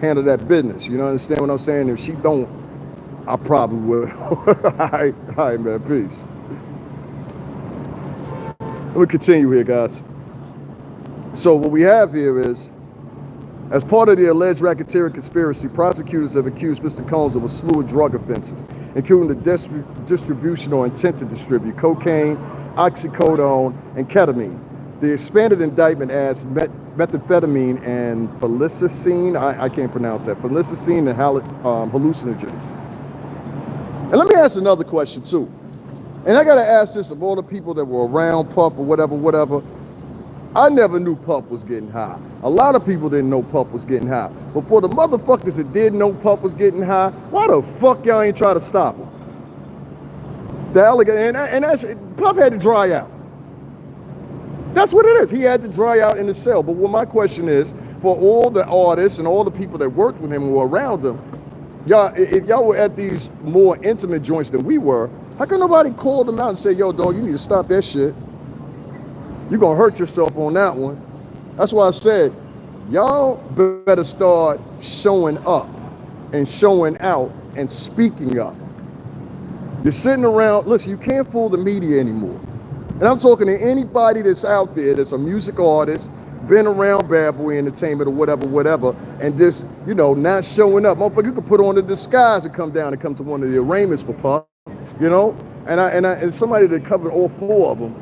handle that business. You know, understand what I'm saying? If she don't, I probably will. All right, man, peace. Let me continue here, guys. So what we have here is, as part of the alleged racketeering conspiracy, prosecutors have accused Mr. Combs of a slew of drug offenses, including the distribution or intent to distribute cocaine, oxycodone, and ketamine. The expanded indictment adds methamphetamine and psilocybin, I can't pronounce that, psilocybin and hallucinogens. And let me ask another question too. And I gotta ask this of all the people that were around Puff or whatever. I never knew Puff was getting high. A lot of people didn't know Puff was getting high. But for the motherfuckers that did know Puff was getting high, why the fuck y'all ain't try to stop him? The alligator, and that's, Puff had to dry out. That's what it is. He had to dry out in the cell. But what my question is, for all the artists and all the people that worked with him and were around him, y'all, if y'all were at these more intimate joints than we were, how come nobody called them out and said, yo, dog, you need to stop that shit? You're going to hurt yourself on that one. That's why I said, y'all better start showing up and showing out and speaking up. You're sitting around, listen, you can't fool the media anymore. And I'm talking to anybody that's out there that's a music artist, been around Bad Boy Entertainment or whatever, and this, you know, not showing up. Motherfucker, you could put on a disguise and come down and come to one of the arraignments for Puff, you know? And somebody that covered all four of them,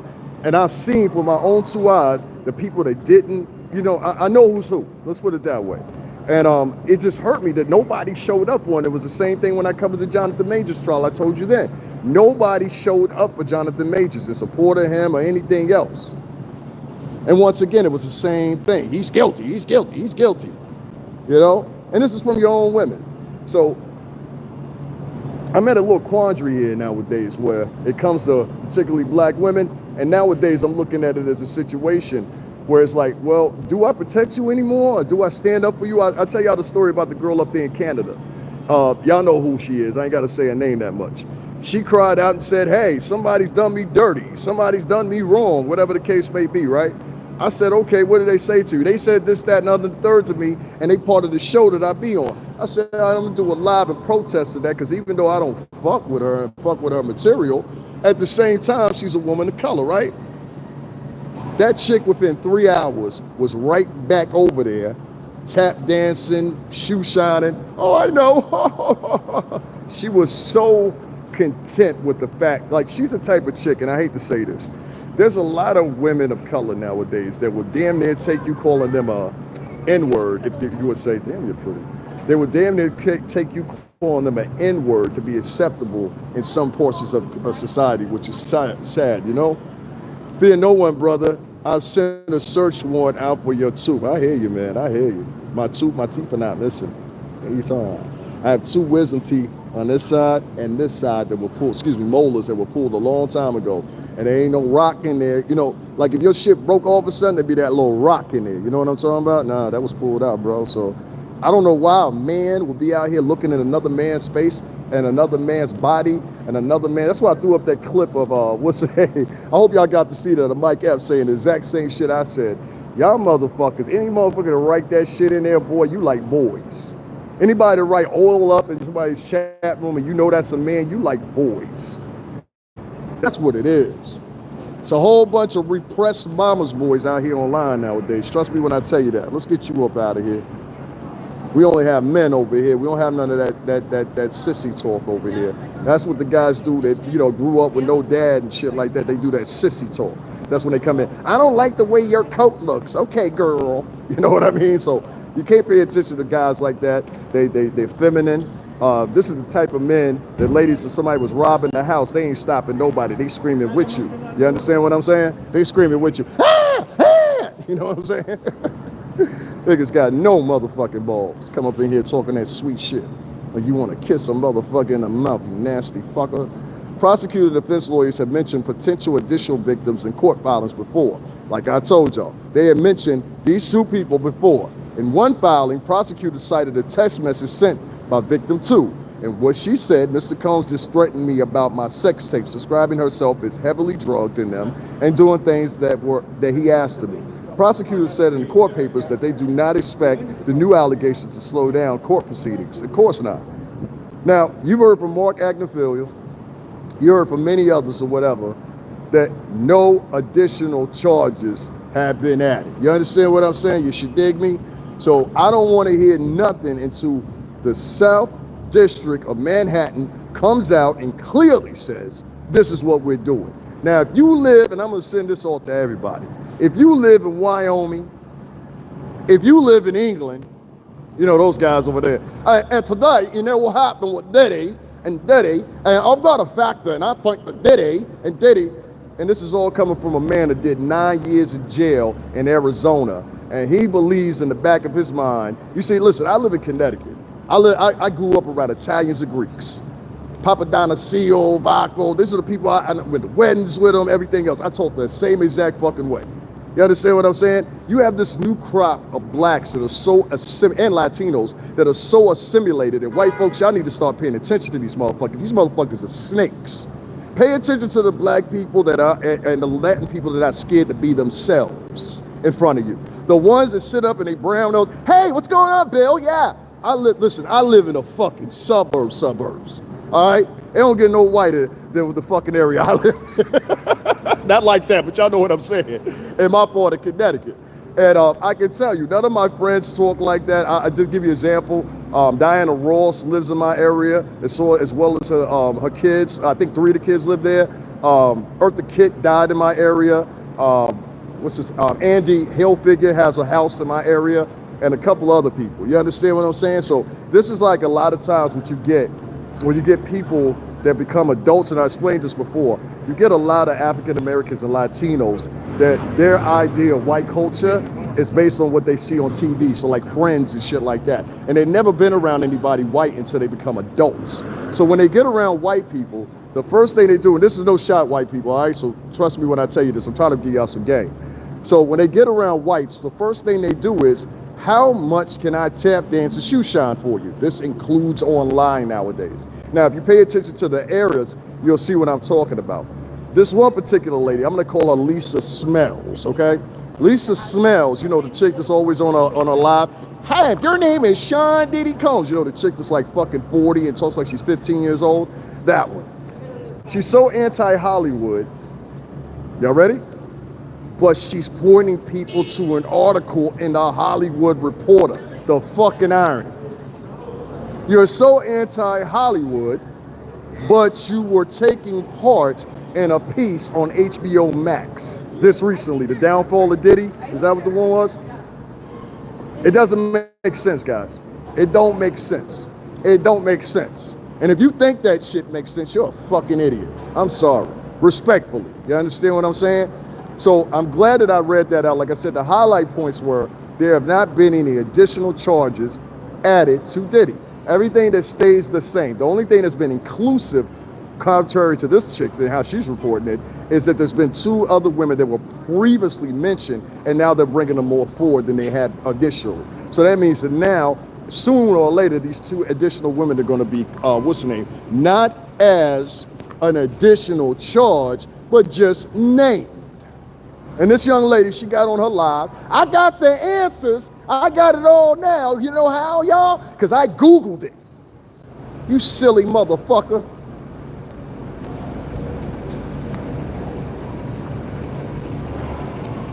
and I've seen with my own two eyes the people that didn't, you know, I know who's who. Let's put it that way. And it just hurt me that nobody showed up for it. It was the same thing when I covered the Jonathan Majors trial. I told you then. Nobody showed up for Jonathan Majors in support of him or anything else. And once again, it was the same thing. He's guilty, he's guilty, he's guilty. You know? And this is from your own women. So I'm at a little quandary here nowadays where it comes to particularly black women. And nowadays I'm looking at it as a situation where it's like, well, do I protect you anymore? Or do I stand up for you? I'll tell y'all the story about the girl up there in Canada. Y'all know who she is. I ain't got to say her name that much. She cried out and said, hey, somebody's done me dirty. Somebody's done me wrong, whatever the case may be, right? I said, okay, what did they say to you? They said this, that, and other, third to me, and they part of the show that I be on. I said, I'm gonna do a live and protest to that, because even though I don't fuck with her and fuck with her material, at the same time, she's a woman of color, right? That chick within 3 hours was right back over there, tap dancing, shoe shining. Oh, I know. She was so content with the fact, like she's the type of chick, and I hate to say this, there's a lot of women of color nowadays that would damn near take you calling them a N-word, if you would say, damn, you're pretty. They would damn near take you calling them an N-word to be acceptable in some portions of society, which is sad, you know? Fear no one, brother. I've sent a search warrant out for your tooth. I hear you, man. I hear you. My teeth are not missing. What are you talking about? I have 2 wisdom teeth on this side and this side that were pulled, molars that were pulled a long time ago. And there ain't no rock in there. You know, like if your shit broke all of a sudden, there'd be that little rock in there. You know what I'm talking about? Nah, that was pulled out, bro. So I don't know why a man would be out here looking at another man's face and another man's body and another man. That's why I threw up that clip of, what's the name? I hope y'all got to see that of Mike Epps saying the exact same shit I said. Y'all motherfuckers, any motherfucker to write that shit in there, boy, you like boys. Anybody to write oil up in somebody's chat room and you know that's a man, you like boys. That's what it is. It's a whole bunch of repressed mama's boys out here online nowadays. Trust me when I tell you that. Let's get you up out of here. We only have men over here. We don't have none of that sissy talk over here. That's what the guys do that, you know, grew up with no dad and shit like that. They do that sissy talk. That's when they come in. I don't like the way your coat looks. Okay, girl. You know what I mean? So you can't pay attention to guys like that. They're feminine. This is the type of men that ladies, if somebody was robbing the house, they ain't stopping nobody. They screaming with you. You understand what I'm saying? They screaming with you. Ah, ah! You know what I'm saying? Niggas got no motherfucking balls. Come up in here talking that sweet shit. Like you want to kiss a motherfucker in the mouth, you nasty fucker. Prosecutor and defense lawyers have mentioned potential additional victims in court filings before. Like I told y'all, they had mentioned these 2 people before. In one filing, prosecutors cited a text message sent by victim 2. And what she said, Mr. Combs just threatened me about my sex tapes, describing herself as heavily drugged in them and doing things that he asked of me. Prosecutors said in the court papers that they do not expect the new allegations to slow down court proceedings. Of course not. Now, you've heard from Mark Agnifilo, you heard from many others or whatever, that no additional charges have been added. You understand what I'm saying? You should dig me. So I don't want to hear nothing until the South District of Manhattan comes out and clearly says, this is what we're doing. Now, if you live, and I'm going to send this all to everybody, if you live in Wyoming, if you live in England, you know, those guys over there, and today, you know what happened with Diddy, and I've got a factor, and I think that Diddy, and this is all coming from a man that did 9 years in jail in Arizona, and he believes in the back of his mind. You see, listen, I live in Connecticut. I grew up around Italians and Greeks. Papadonasio, Vaco, these are the people I went to weddings with them, everything else. I talk the same exact fucking way. You understand what I'm saying? You have this new crop of blacks that are so and Latinos that are so assimilated, and white folks, y'all need to start paying attention to these motherfuckers. These motherfuckers are snakes. Pay attention to the black people that are and the Latin people that are scared to be themselves in front of you. The ones that sit up and they brown nose, hey, what's going on, Bill? Yeah. I live in the fucking suburbs. All right? They don't get no whiter than the fucking area I live in. Not like that, but y'all know what I'm saying. In my part of Connecticut. And I can tell you, none of my friends talk like that. I did give you an example. Diana Ross lives in my area, as well as her kids. I think 3 of the kids live there. Eartha Kitt died in my area. Andy Hilfiger has a house in my area, and a couple other people. You understand what I'm saying? So this is like a lot of times what you get when you get people that become adults, and I explained this before. You get a lot of African Americans and Latinos that their idea of white culture is based on what they see on TV, so like Friends and shit like that. And they've never been around anybody white until they become adults. So when they get around white people, the first thing they do, and this is no shot white people, all right? So trust me when I tell you this, I'm trying to give y'all some game. So when they get around whites, the first thing they do is, how much can I tap dance and shoe shine for you? This includes online nowadays. Now, if you pay attention to the areas, you'll see what I'm talking about. This one particular lady, I'm gonna call her Lisa Smells, okay? Lisa Smells, you know, the chick that's always on a live. Hi, if your name is Sean Diddy Combs, you know, the chick that's like fucking 40 and talks like she's 15 years old, that one. She's so anti-Hollywood, y'all ready? But she's pointing people to an article in the Hollywood Reporter. The fucking irony. You're so anti-Hollywood, but you were taking part in a piece on HBO Max this recently, the downfall of Diddy. Is that what the one was? It doesn't make sense, guys. It don't make sense. It don't make sense. And if you think that shit makes sense, you're a fucking idiot. I'm sorry. Respectfully. You understand what I'm saying? So I'm glad that I read that out. Like I said, the highlight points were there have not been any additional charges added to Diddy. Everything that stays the same. The only thing that's been inclusive, contrary to this chick and how she's reporting it, is that there's been 2 other women that were previously mentioned, and now they're bringing them more forward than they had initially. So that means that now, sooner or later, these 2 additional women are going to be, not as an additional charge, but just named. And this young lady, she got on her live. I got the answers. I got it all now. You know how, y'all? Because I Googled it. You silly motherfucker.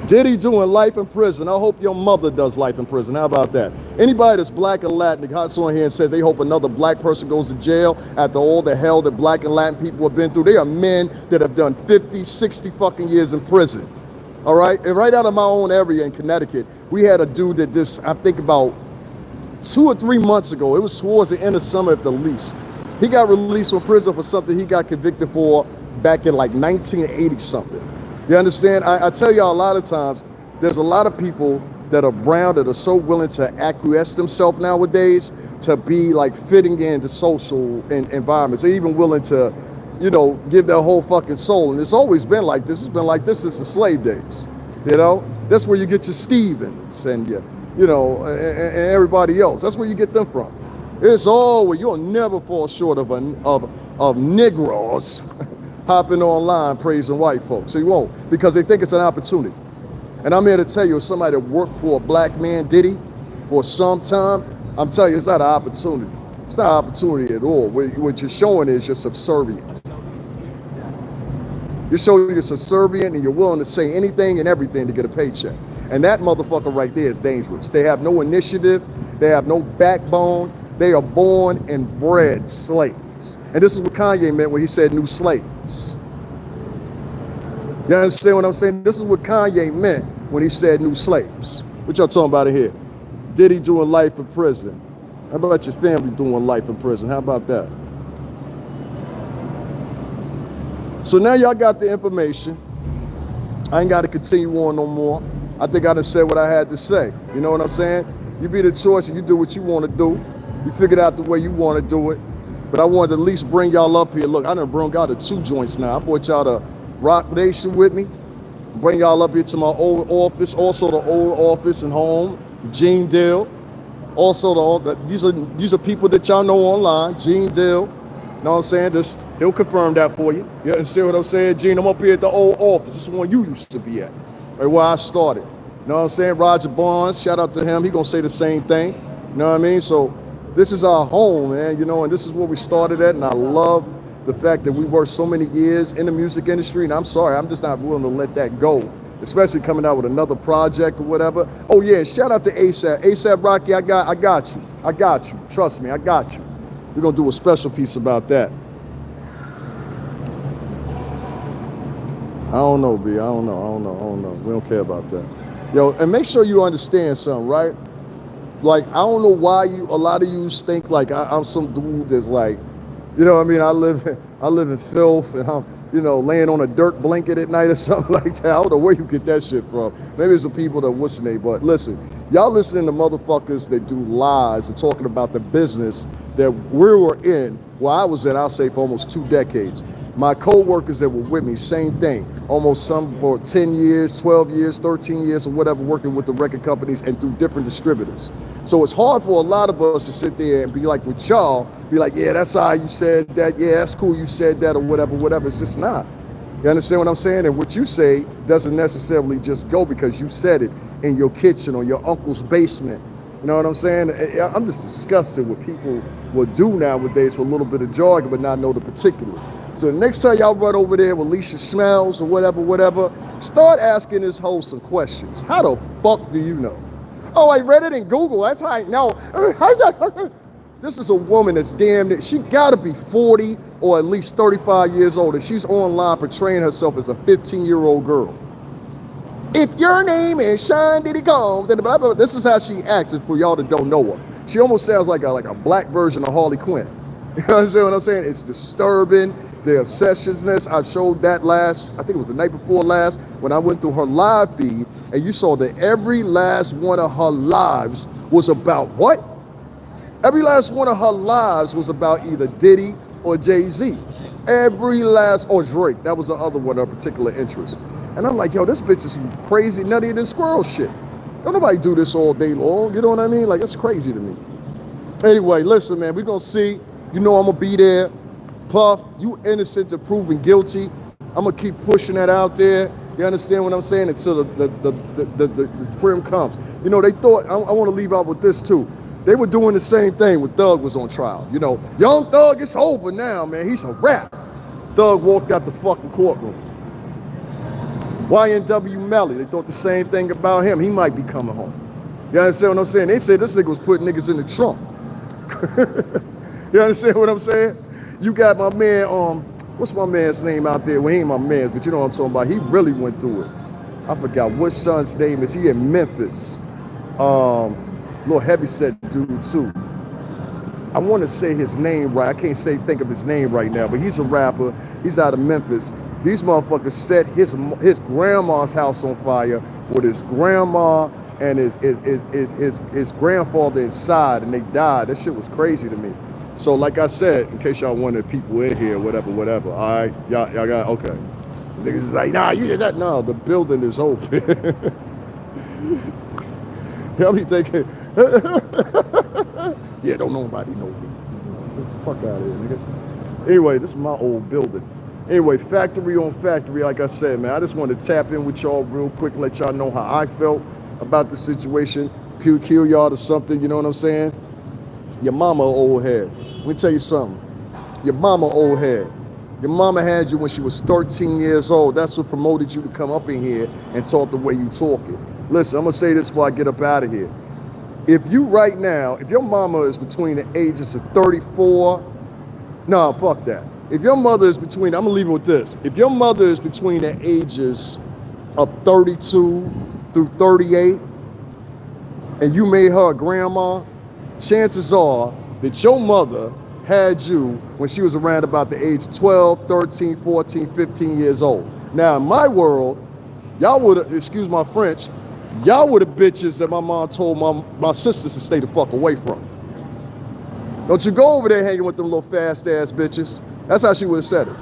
Diddy doing life in prison. I hope your mother does life in prison. How about that? Anybody that's black and Latin that hops on here and says they hope another black person goes to jail after all the hell that black and Latin people have been through. They are men that have done 50, 60 fucking years in prison. All right? And right out of my own area in Connecticut, we had a dude that just, I think about 2 or 3 months ago, it was towards the end of summer at the least. He got released from prison for something he got convicted for back in like 1980 something. You understand? I tell y'all a lot of times, there's a lot of people that are brown that are so willing to acquiesce themselves nowadays to be like fitting into social environments. They're even willing to, you know, give their whole fucking soul. And it's always been like this. It's been like this since the slave days. You know? That's where you get your Stevens and your, you know, and everybody else. That's where you get them from. It's always, you'll never fall short of Negroes hopping online praising white folks. So you won't, because they think it's an opportunity. And I'm here to tell you, as somebody that worked for a black man, Diddy, for some time, I'm telling you, it's not an opportunity. It's not an opportunity at all. What you're showing is you're subservient. You're showing you're subservient and you're willing to say anything and everything to get a paycheck. And that motherfucker right there is dangerous. They have no initiative. They have no backbone. They are born and bred slaves. And this is what Kanye meant when he said new slaves. You understand what I'm saying? This is what Kanye meant when he said new slaves. What y'all talking about in here? Diddy doing life in prison. How about your family doing life in prison? How about that? So now y'all got the information. I ain't got to continue on no more. I think I done said what I had to say. You know what I'm saying? You be the choice and you do what you want to do. You figured out the way you want to do it. But I wanted to at least bring y'all up here. Look, I done brought y'all to 2 joints now. I brought y'all to Rock Nation with me. Bring y'all up here to my old office, also the old office and home, Gene Dill. Also, these are people that y'all know online, Gene Dill. Know what I'm saying? He'll confirm that for you. You understand what I'm saying, Gene? I'm up here at the old office. This is the one you used to be at, right where I started. You know what I'm saying? Roger Barnes, shout out to him. He gonna say the same thing. You know what I mean? So this is our home, man. You know, and this is where we started at, and I love the fact that we worked so many years in the music industry, and I'm sorry, I'm just not willing to let that go, especially coming out with another project or whatever. Oh yeah, shout out to ASAP. ASAP Rocky, I got you. I got you. Trust me, I got you. We're gonna do a special piece about that. I don't know, B. I don't know. We don't care about that. Yo, and make sure you understand something, right? Like, I don't know why a lot of you think like I'm some dude that's like, you know what I mean? I live in filth and I'm, you know, laying on a dirt blanket at night or something like that. I don't know where you get that shit from. Maybe it's the people that what's their name, but listen, y'all listening to motherfuckers that do lies and talking about the business that we were in, well, I was in, I'll say, for almost 2 decades. My co-workers that were with me, same thing. Almost some for 10 years, 12 years, 13 years, or whatever, working with the record companies and through different distributors. So it's hard for a lot of us to sit there and be like with y'all, be like, yeah, that's how you said that. Yeah, that's cool you said that or whatever. It's just not. You understand what I'm saying? And what you say doesn't necessarily just go because you said it in your kitchen or your uncle's basement. You know what I'm saying? I'm just disgusted what people will do nowadays for a little bit of jargon but not know the particulars. So next time y'all run over there with Alicia Schmells or whatever, start asking this hoe some questions. How the fuck do you know? Oh, I read it in Google. That's how I know. This is a woman that's damn near, she gotta be 40 or at least 35 years old, and she's online portraying herself as a 15-year-old girl. If your name is Sean Diddy Combs, and blah, blah, blah, this is how she acts. For y'all that don't know her, she almost sounds like a black version of Harley Quinn. You understand what I'm saying? It's disturbing. The obsessionness. I showed that last, I think it was the night before last, when I went through her live feed, and you saw that every last one of her lives was about what? Every last one of her lives was about either Diddy or Jay-Z. Every last, or Drake. That was the other one of particular interest. And I'm like, yo, this bitch is some crazy, nuttier than squirrel shit. Don't nobody do this all day long. You know what I mean? Like, it's crazy to me. Anyway, listen, man, we're gonna see. You know I'm gonna be there. Puff, you innocent to proven guilty. I'm gonna keep pushing that out there. You understand what I'm saying? Until the trim comes. You know, they thought, I want to leave out with this too. They were doing the same thing when Thug was on trial. You know, young Thug, it's over now, man. He's a rap. Thug walked out the fucking courtroom. YNW Melly, they thought the same thing about him. He might be coming home. You understand what I'm saying? They said this nigga was putting niggas in the trunk. You understand what I'm saying? You got my man, what's my man's name out there? Well, he ain't my man's, but you know what I'm talking about. He really went through it. I forgot what son's name is. He in Memphis. Little heavyset dude too. I want to say his name right. I can't think of his name right now, but he's a rapper. He's out of Memphis. These motherfuckers set his grandma's house on fire with his grandma and his grandfather inside, and they died. That shit was crazy to me. So like I said, in case y'all wanted people in here, whatever, all right, y'all got, okay. Niggas is like, nah, you did that. No, the building is open. Y'all be thinking, yeah, don't nobody know me. Get the fuck out of here, nigga. Anyway, this is my old building. Anyway, factory on factory, like I said, man, I just wanted to tap in with y'all real quick, let y'all know how I felt about the situation, kill y'all to something, you know what I'm saying? Your mama old head. Let me tell you something. Your mama old head. Your mama had you when she was 13 years old. That's what promoted you to come up in here and talk the way you talking. Listen, I'm gonna say this before I get up out of here. If you right now, if your mama is between the ages of 34, no, fuck that. If your mother is between, I'm gonna leave it with this. If your mother is between the ages of 32 through 38, and you made her a grandma, chances are that your mother had you when she was around about the age of 12, 13, 14, 15 years old. Now, in my world, y'all would have, excuse my French, y'all were the bitches that my mom told my sisters to stay the fuck away from. Don't you go over there hanging with them little fast-ass bitches. That's how she would have said it.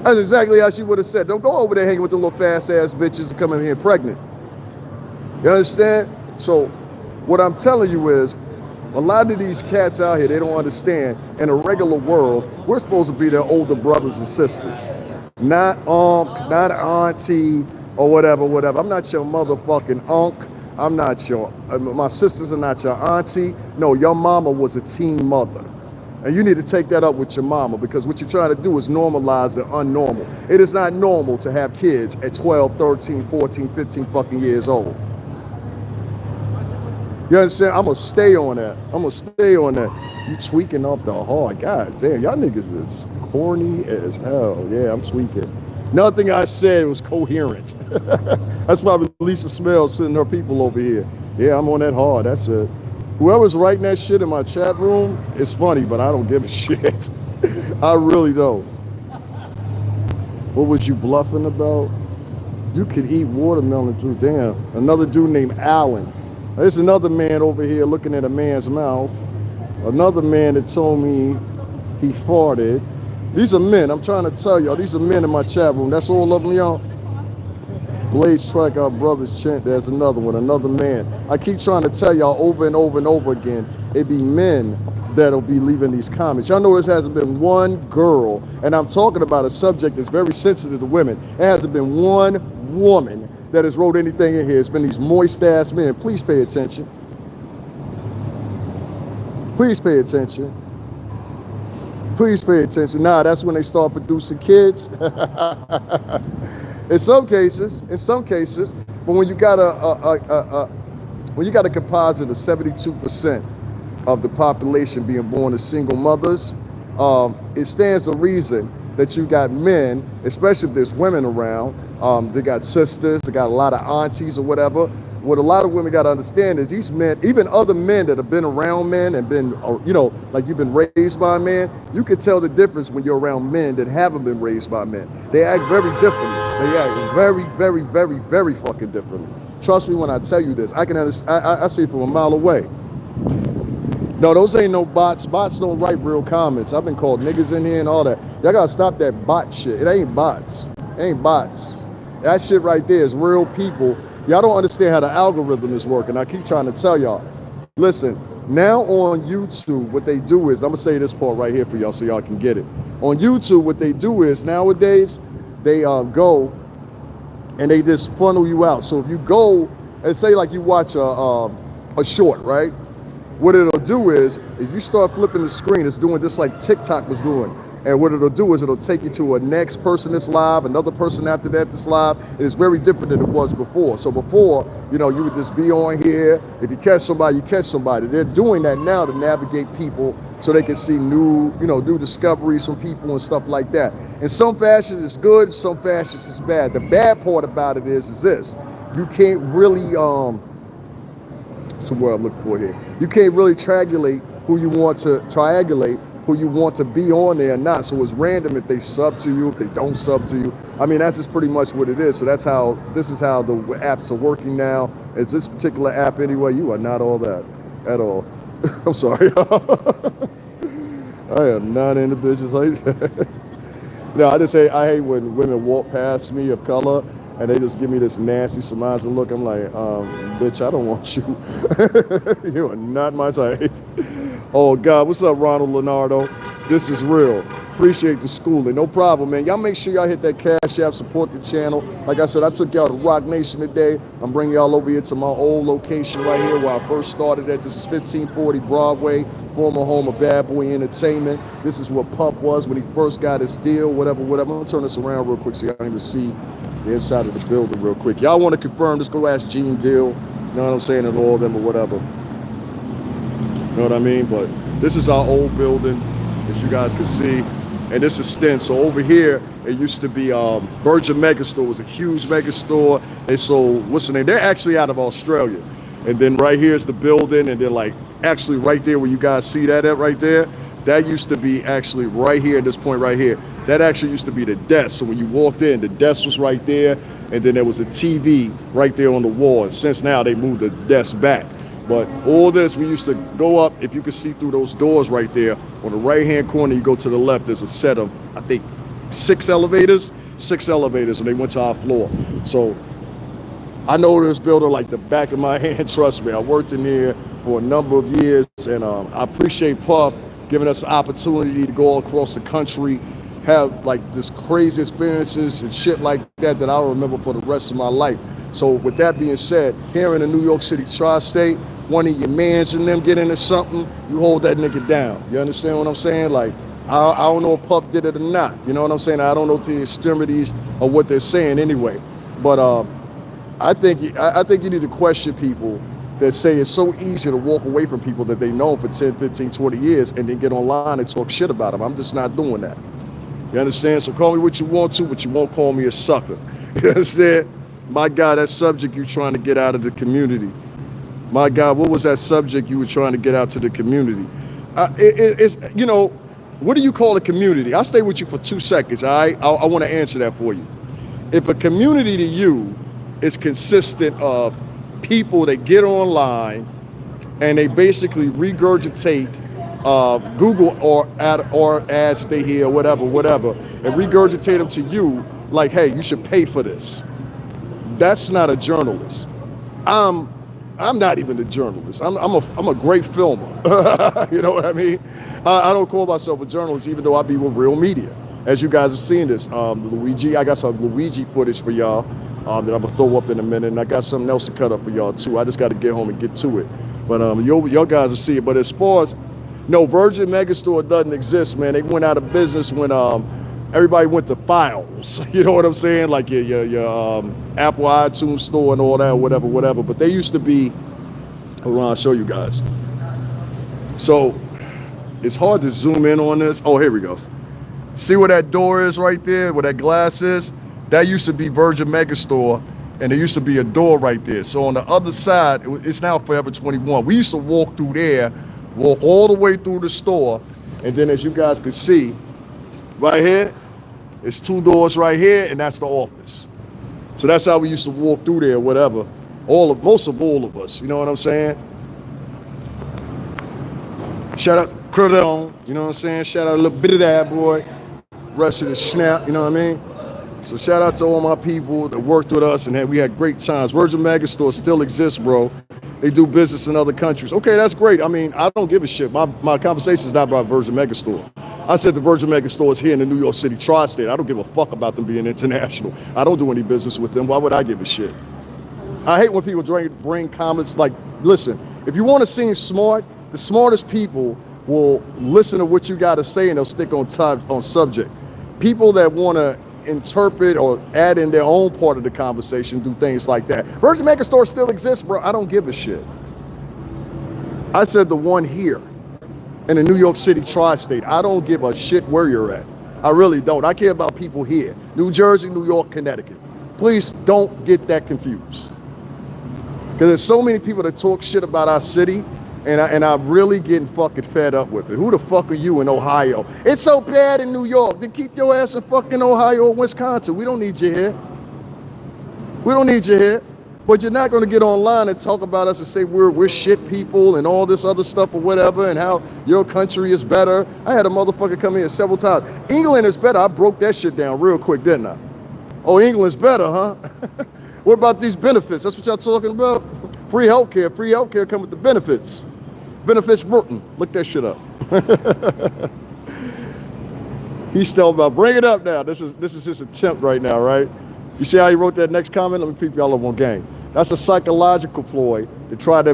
That's exactly how she would have said it. Don't go over there hanging with them little fast-ass bitches and come in here pregnant. You understand? So what I'm telling you is, a lot of these cats out here, they don't understand. In a regular world, we're supposed to be their older brothers and sisters. Not unc, not auntie, or whatever. I'm not your motherfucking unc. I'm not your, my sisters are not your auntie. No, your mama was a teen mother. And you need to take that up with your mama, because what you're trying to do is normalize the unnormal. It is not normal to have kids at 12, 13, 14, 15 fucking years old. You understand? I'm gonna stay on that. I'm gonna stay on that. You tweaking off the hard. God damn, y'all niggas is corny as hell. Yeah, I'm tweaking. Nothing I said was coherent. That's probably Lisa Smells sitting her people over here. Yeah, I'm on that hard. That's it. Whoever's writing that shit in my chat room, it's funny, but I don't give a shit. I really don't. What was you bluffing about? You could eat watermelon through. Damn. Another dude named Alan. There's another man over here looking at a man's mouth. Another man that told me he farted. These are men. I'm trying to tell y'all. These are men in my chat room. That's all of them, y'all. Blade Strike, our brothers chant. There's another one, another man. I keep trying to tell y'all over and over and over again, it be men that'll be leaving these comments. Y'all know this hasn't been one girl, and I'm talking about a subject that's very sensitive to women. It hasn't been one woman that has wrote anything in here. It's been these moist ass men. Please pay attention. Please pay attention. Please pay attention. Nah, that's when they start producing kids. In some cases, but when you got a composite of 72% of the population being born to single mothers, it stands to reason that you got men, especially if there's women around, they got sisters, they got a lot of aunties or whatever. What a lot of women got to understand is these men, even other men that have been around men and been, you know, like you've been raised by men, you can tell the difference when you're around men that haven't been raised by men. They act very differently. They act very, very, very, very fucking differently. Trust me when I tell you this. I can understand. I see it from a mile away. No, those ain't no bots. Bots don't write real comments. I've been called niggas in here and all that. Y'all gotta stop that bot shit. It ain't bots. It ain't bots. That shit right there is real people. Y'all don't understand how the algorithm is working. I keep trying to tell y'all. Listen, now on YouTube, what they do is, I'm gonna say this part right here for y'all so y'all can get it. On YouTube, what they do is nowadays, they go and they just funnel you out. So if you go and say like you watch a short, right? What it'll do is, if you start flipping the screen, it's doing just like TikTok was doing. And what it'll do is it'll take you to a next person that's live, another person after that that's live. And it's very different than it was before. So before, you know, you would just be on here. If you catch somebody, you catch somebody. They're doing that now to navigate people so they can see new, you know, new discoveries from people and stuff like that. In some fashion, it's good. Some fashions, it's bad. The bad part about it is this. You can't really, what's the word I'm looking for here? You can't really triangulate who you want who you want to be on there or not. So it's random if they sub to you, if they don't sub to you. I mean, that's just pretty much what it is. So that's how, this is how the apps are working now. It's this particular app anyway, you are not all that at all. I'm sorry. I am not into bitches like that. No, I just say, I hate when women walk past me of color and they just give me this nasty surmising look. I'm like, bitch, I don't want you. You are not my type. Oh, God. What's up, Ronald Leonardo? This is real. Appreciate the schooling. No problem, man. Y'all make sure y'all hit that Cash App, support the channel. Like I said, I took y'all to Rock Nation today. I'm bringing y'all over here to my old location right here where I first started at. This is 1540 Broadway, former home of Bad Boy Entertainment. This is where Puff was when he first got his deal, whatever. I'm going to turn this around real quick so y'all can just see the inside of the building real quick. Y'all want to confirm, just go ask Gene Deal. You know what I'm saying? And all of them or whatever. You know what I mean? But this is our old building, as you guys can see. And this is Stint. So over here, it used to be Virgin Megastore. It was a huge megastore. They sold, what's the name? They're actually out of Australia. And then right here is the building. And then like actually right there where you guys see that at right there, that used to be actually right here at this point right here. That actually used to be the desk. So when you walked in, the desk was right there. And then there was a TV right there on the wall. And since now they moved the desk back. But all this, we used to go up, if you could see through those doors right there, on the right-hand corner, you go to the left, there's a set of, I think, 6 elevators, and they went to our floor. So I know this building like the back of my hand, trust me. I worked in here for a number of years, and I appreciate Puff giving us the opportunity to go all across the country, have like this crazy experiences and shit like that that I'll remember for the rest of my life. So with that being said, here in the New York City tri-state, one of your mans and them get into something, you hold that nigga down. You understand what I'm saying? Like, I don't know if Puff did it or not. You know what I'm saying? I don't know to the extremities of what they're saying anyway. But I think you need to question people that say it's so easy to walk away from people that they know for 10, 15, 20 years and then get online and talk shit about them. I'm just not doing that. You understand? So call me what you want to, but you won't call me a sucker. You understand? My God, that subject you trying to get out of the community. My God, what was that subject you were trying to get out to the community? It's, you know, what do you call a community? I'll stay with you for 2 seconds, all right? I want to answer that for you. If a community to you is consistent of people that get online and they basically regurgitate Google or ads they hear, whatever, and regurgitate them to you like, hey, you should pay for this. That's not a journalist. I'm not even a journalist. I'm a great filmer. You know what I mean? I don't call myself a journalist, even though I be with real media. As you guys have seen this, Luigi, I got some Luigi footage for y'all that I'm gonna throw up in a minute, and I got something else to cut up for y'all too. I just got to get home and get to it. But y'all guys will see it. But as far as, no, Virgin Megastore doesn't exist, man. They went out of business when everybody went to files. You know what I'm saying? Like your Apple iTunes store and all that, whatever. But they used to be, hold on, I'll show you guys. So it's hard to zoom in on this. Oh, here we go. See where that door is right there, where that glass is? That used to be Virgin Megastore, and there used to be a door right there. So on the other side, it's now Forever 21. We used to walk through there, walk all the way through the store, and then as you guys can see, right here, it's 2 doors right here, and that's the office. So that's how we used to walk through there, whatever. Most of all of us, you know what I'm saying? Shout out Cordon, you know what I'm saying? Shout out a little bit of that, boy. Rest of the snap, you know what I mean? So shout out to all my people that worked with us, and we had great times. Virgin Megastore still exists, bro. They do business in other countries. Okay, that's great. I mean, I don't give a shit. My conversation is not about Virgin Megastore. I said the Virgin Megastore is here in the New York City tri-state. I don't give a fuck about them being international. I don't do any business with them. Why would I give a shit? I hate when people bring comments like, listen, if you want to seem smart, the smartest people will listen to what you got to say and they'll stick on subject. People that want to interpret or add in their own part of the conversation do things like that. Virgin Megastore still exists, bro. I don't give a shit. I said the one here in the New York City tri-state. I don't give a shit where you're at. I really don't. I care about people here. New Jersey, New York, Connecticut. Please don't get that confused. Because there's so many people that talk shit about our city, and I'm really getting fucking fed up with it. Who the fuck are you in Ohio? It's so bad in New York. Then keep your ass in fucking Ohio or Wisconsin. We don't need you here. We don't need you here. But you're not going to get online and talk about us and say we're shit people and all this other stuff or whatever and how your country is better. I had a motherfucker come here several times. England is better. I broke that shit down real quick, didn't I? Oh, England's better, huh? What about these benefits? That's what y'all talking about? Free healthcare. Free healthcare come with the benefits. Benefits Burton. Look that shit up. He's still about, bring it up now. This is his attempt right now, right? You see how he wrote that next comment? Let me peep y'all up on game. That's a psychological ploy to try to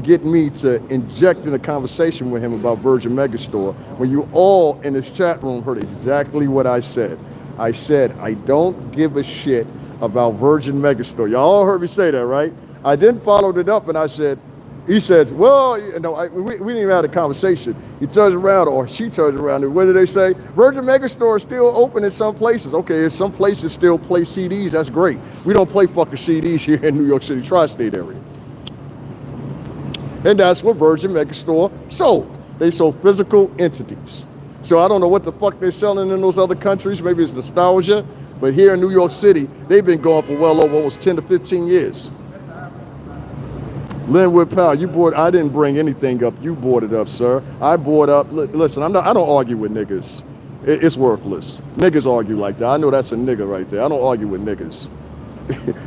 get me to inject in a conversation with him about Virgin Megastore when you all in this chat room heard exactly what I said. I said, I don't give a shit about Virgin Megastore. Y'all all heard me say that, right? I then followed it up and I said, he says, well, you know, we didn't even have a conversation. He turns around, or she turns around, and what do they say? Virgin Megastore is still open in some places. Okay, if some places still play CDs, that's great. We don't play fucking CDs here in New York City tri-state area. And that's what Virgin Megastore sold. They sold physical entities. So I don't know what the fuck they're selling in those other countries. Maybe it's nostalgia. But here in New York City, they've been going for well over almost 10 to 15 years. Linwood Powell, I didn't bring anything up. You brought it up, sir. I brought up, listen, I don't argue with niggas. It's worthless. Niggas argue like that. I know that's a nigga right there. I don't argue with niggas.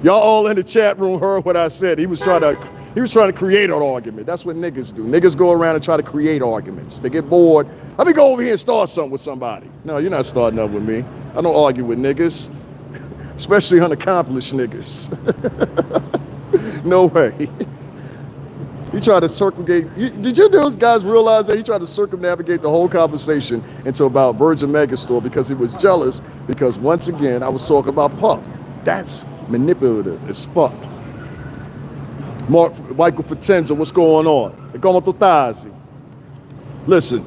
Y'all all in the chat room heard what I said. He was trying to create an argument. That's what niggas do. Niggas go around and try to create arguments. They get bored. Let me go over here and start something with somebody. No, you're not starting up with me. I don't argue with niggas, especially unaccomplished niggas. No way. He tried to circumnavigate. Did you guys realize that he tried to circumnavigate the whole conversation into about Virgin Megastore because he was jealous? Because once again, I was talking about Puff. That's manipulative as fuck. Michael Potenza, what's going on? Listen,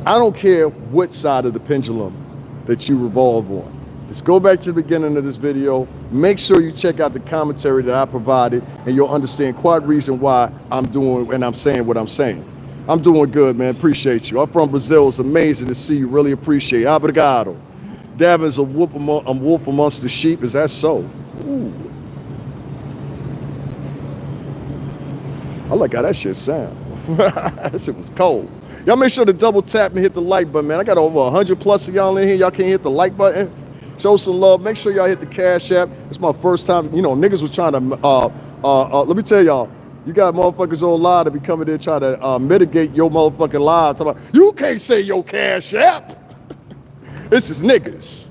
I don't care what side of the pendulum that you revolve on. Just go back to the beginning of this video. Make sure you check out the commentary that I provided, and you'll understand quite reason why I'm doing and I'm saying what I'm saying. I'm doing good, man. Appreciate you. I'm from Brazil. It's amazing to see you. Really appreciate it. Obrigado. Davin's a wolf amongst the sheep. Is that so? Ooh. I like how that shit sound. That shit was cold. Y'all make sure to double tap and hit the like button, man. I got over 100 plus of y'all in here. Y'all can't hit the like button. Show some love. Make sure y'all hit the Cash App. It's my first time. You know, niggas was trying to, let me tell y'all, you got motherfuckers on live to be coming there trying to mitigate your motherfucking lives. Talking about, you can't say your Cash App. This is niggas.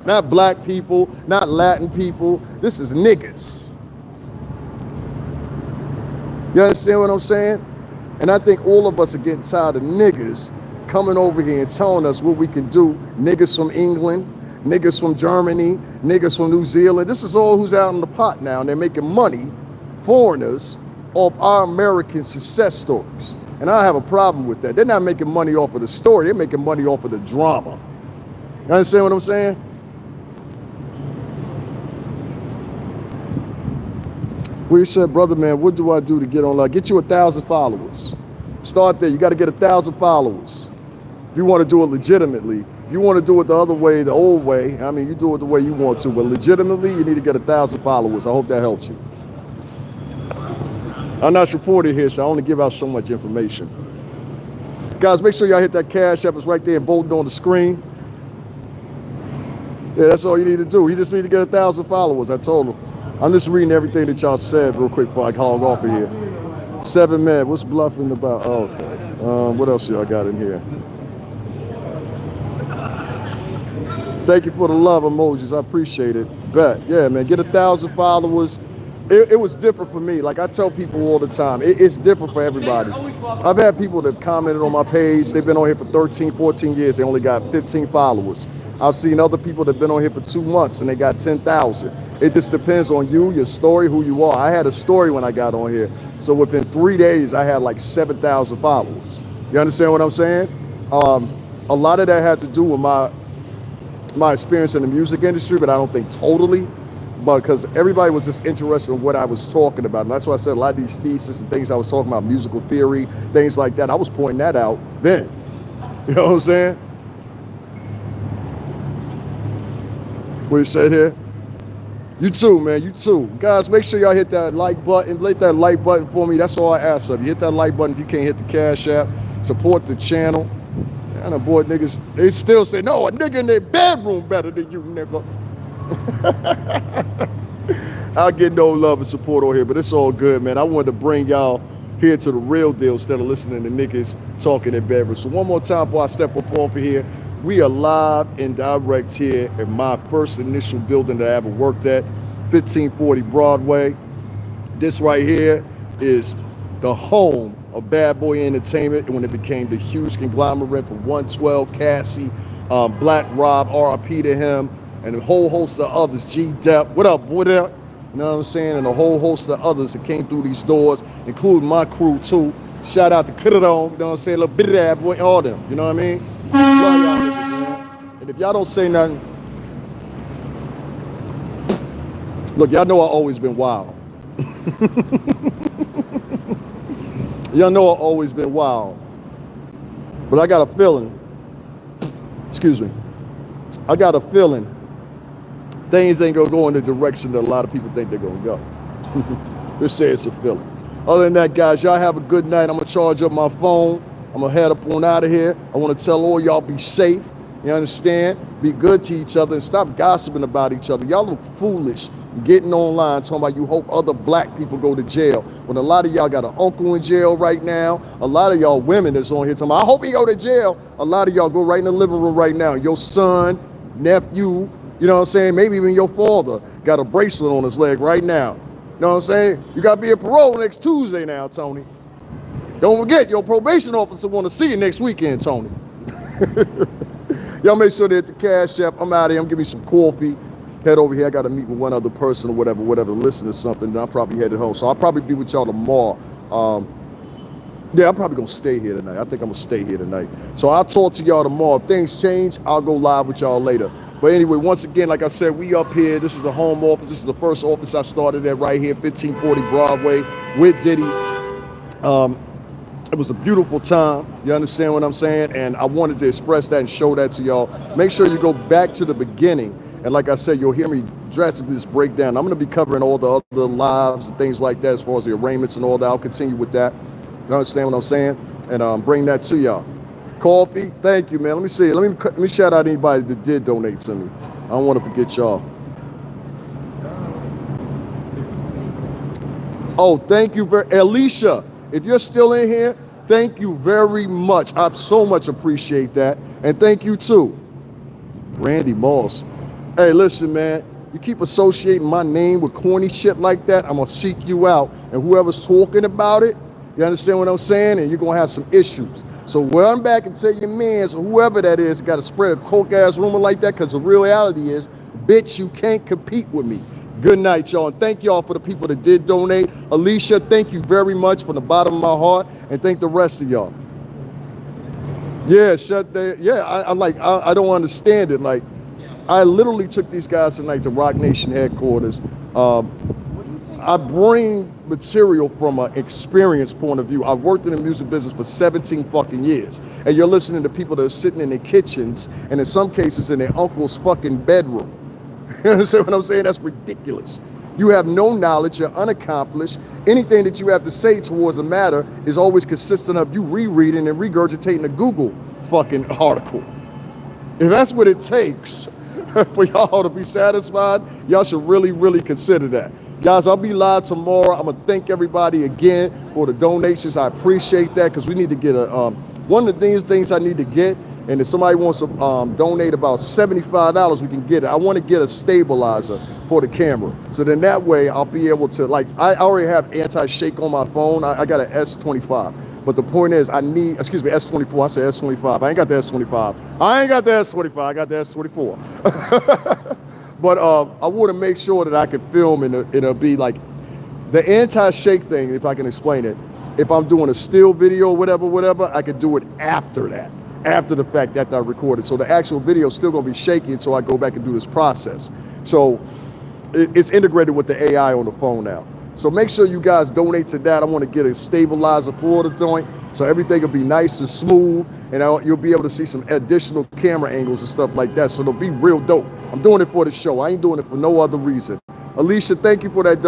Not black people, not Latin people. This is niggas. You understand what I'm saying? And I think all of us are getting tired of niggas coming over here and telling us what we can do. Niggas from England, niggas from Germany, niggas from New Zealand. This is all who's out in the pot now, and they're making money, foreigners, off our American success stories. And I have a problem with that. They're not making money off of the story. They're making money off of the drama. You understand what I'm saying? We said, brother, man, what do I do to get on? Like, get you 1,000 followers. Start there. You got to get 1,000 followers. If you want to do it legitimately. If you want to do it the other way, the old way, I mean, you do it the way you want to, but legitimately, you need to get 1,000 followers. I hope that helps you. I'm not reported here, so I only give out so much information. Guys, make sure y'all hit that Cash App. It's right there, bolted on the screen. Yeah, that's all you need to do. You just need to get 1,000 followers. I told him. I'm just reading everything that y'all said real quick before I hog off of here. 7 men. What's bluffing about? Oh, okay. What else y'all got in here? Thank you for the love emojis. I appreciate it. Bet. Yeah, man. Get 1,000 followers. It was different for me. Like I tell people all the time, it's different for everybody. I've had people that commented on my page. They've been on here for 13, 14 years. They only got 15 followers. I've seen other people that have been on here for 2 months and they got 10,000. It just depends on you, your story, who you are. I had a story when I got on here. So within 3 days, I had like 7,000 followers. You understand what I'm saying? A lot of that had to do with my experience in the music industry, but I don't think totally. Because everybody was just interested in what I was talking about. And that's why I said a lot of these theses and things I was talking about, musical theory, things like that. I was pointing that out then. You know what I'm saying? What you said here? You too, man. You too. Guys, make sure y'all hit that like button. Hit that like button for me. That's all I ask of you. Hit that like button if you can't hit the Cash App. Support the channel. And boy, niggas, they still say, no, a nigga in their bedroom better than you, nigga. I'll get no love and support on here, but it's all good, man. I wanted to bring y'all here to the real deal instead of listening to niggas talking in bedrooms. So one more time before I step up off of here, we are live and direct here at my first initial building that I ever worked at, 1540 Broadway. This right here is the home of Bad Boy Entertainment when it became the huge conglomerate from 112, Cassie, Black Rob, RIP to him, and a whole host of others, G-Dep, what up, boy, there? You know what I'm saying? And a whole host of others that came through these doors, including my crew too. Shout out to Kiddo, you know what I'm saying? Little bit of that boy, all them, you know what I mean? Love y'all niggas, man. And if y'all don't say nothing, look, y'all know I've always been wild. Y'all know I've always been wild. But I got a feeling, excuse me, I got a feeling things ain't gonna go in the direction that a lot of people think they're gonna go. Let's say it's a feeling. Other than that, guys, y'all have a good night. I'm gonna charge up my phone. I'm gonna head up on out of here. I wanna tell all y'all be safe. You understand? Be good to each other and stop gossiping about each other. Y'all look foolish getting online talking about you hope other black people go to jail. When a lot of y'all got an uncle in jail right now, a lot of y'all women that's on here talking about, I hope he go to jail. A lot of y'all go right in the living room right now. Your son, nephew, you know what I'm saying? Maybe even your father got a bracelet on his leg right now. know what I'm saying? You got to be in parole next Tuesday now, Tony. Don't forget, your probation officer want to see you next weekend, Tony. Y'all make sure to hit the Cash App. I'm out of here. I'm giving me some coffee. Head over here. I got to meet with one other person or whatever, listen to something. Then I'll probably head home. So I'll probably be with y'all tomorrow. Yeah, I'm probably going to stay here tonight. I think I'm going to stay here tonight. So I'll talk to y'all tomorrow. If things change, I'll go live with y'all later. But anyway, once again, like I said, we up here. This is a home office. This is the first office I started at right here, 1540 Broadway with Diddy. It was a beautiful time. You understand what I'm saying? And I wanted to express that and show that to y'all. Make sure you go back to the beginning. And like I said, you'll hear me drastically just break down. I'm going to be covering all the other lives and things like that as far as the arraignments and all that. I'll continue with that. You understand what I'm saying? And bring that to y'all. Coffee, thank you, man. Let me see. Let me shout out anybody that did donate to me. I don't want to forget y'all. Oh, thank you very Alicia. If you're still in here, thank you very much. I so much appreciate that. And thank you too. Randy Moss. Hey, listen, man. You keep associating my name with corny shit like that, I'm going to seek you out. And whoever's talking about it, you understand what I'm saying? And you're going to have some issues. So run back and tell your mans or whoever that is got to spread a coke-ass rumor like that, because the real reality is, bitch, you can't compete with me. Good night, y'all. And thank y'all for the people that did donate. Alicia, thank you very much from the bottom of my heart. And thank the rest of y'all. Yeah, I don't understand it. Like, I literally took these guys tonight to Rock Nation headquarters. I bring material from an experience point of view. I've worked in the music business for 17 fucking years. And you're listening to people that are sitting in their kitchens and in some cases in their uncle's fucking bedroom. You understand what I'm saying? That's ridiculous. You have no knowledge, you're unaccomplished. Anything that you have to say towards a matter is always consistent of you rereading and regurgitating a Google fucking article. If that's what it takes for y'all to be satisfied, y'all should really, really consider that. Guys, I'll be live tomorrow. I'm gonna thank everybody again for the donations. I appreciate that, because we need to get a, one of the things I need to get, and if somebody wants to donate about $75, we can get it. I want to get a stabilizer for the camera. So then that way I'll be able to, like, I already have anti-shake on my phone. I got an S25. But the point is, I need, excuse me, S24. I said S25. I ain't got the S25. I ain't got the S25. I got the S24. But I want to make sure that I can film and it'll be like the anti-shake thing, if I can explain it. If I'm doing a still video, whatever, I could do it after that. After the fact that I recorded. So the actual video is still going to be shaky until I go back and do this process. So it's integrated with the AI on the phone now. So make sure you guys donate to that. I want to get a stabilizer for the joint so everything will be nice and smooth, and you'll be able to see some additional camera angles and stuff like that. So it'll be real dope. I'm doing it for the show. I ain't doing it for no other reason. Alicia, thank you for that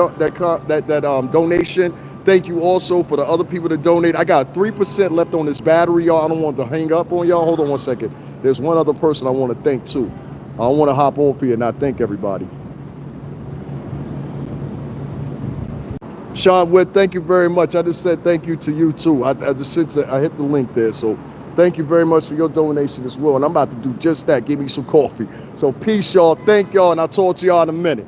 donation. Thank you also for the other people that donate. I got 3% left on this battery, y'all. I don't want to hang up on y'all. Hold on one second. There's one other person I want to thank too. I don't want to hop off here and not thank everybody. Sean Witt, thank you very much. I just said thank you to you too. I hit the link there. So thank you very much for your donation as well. And I'm about to do just that. Give me some coffee. So peace, y'all. Thank y'all. And I'll talk to y'all in a minute.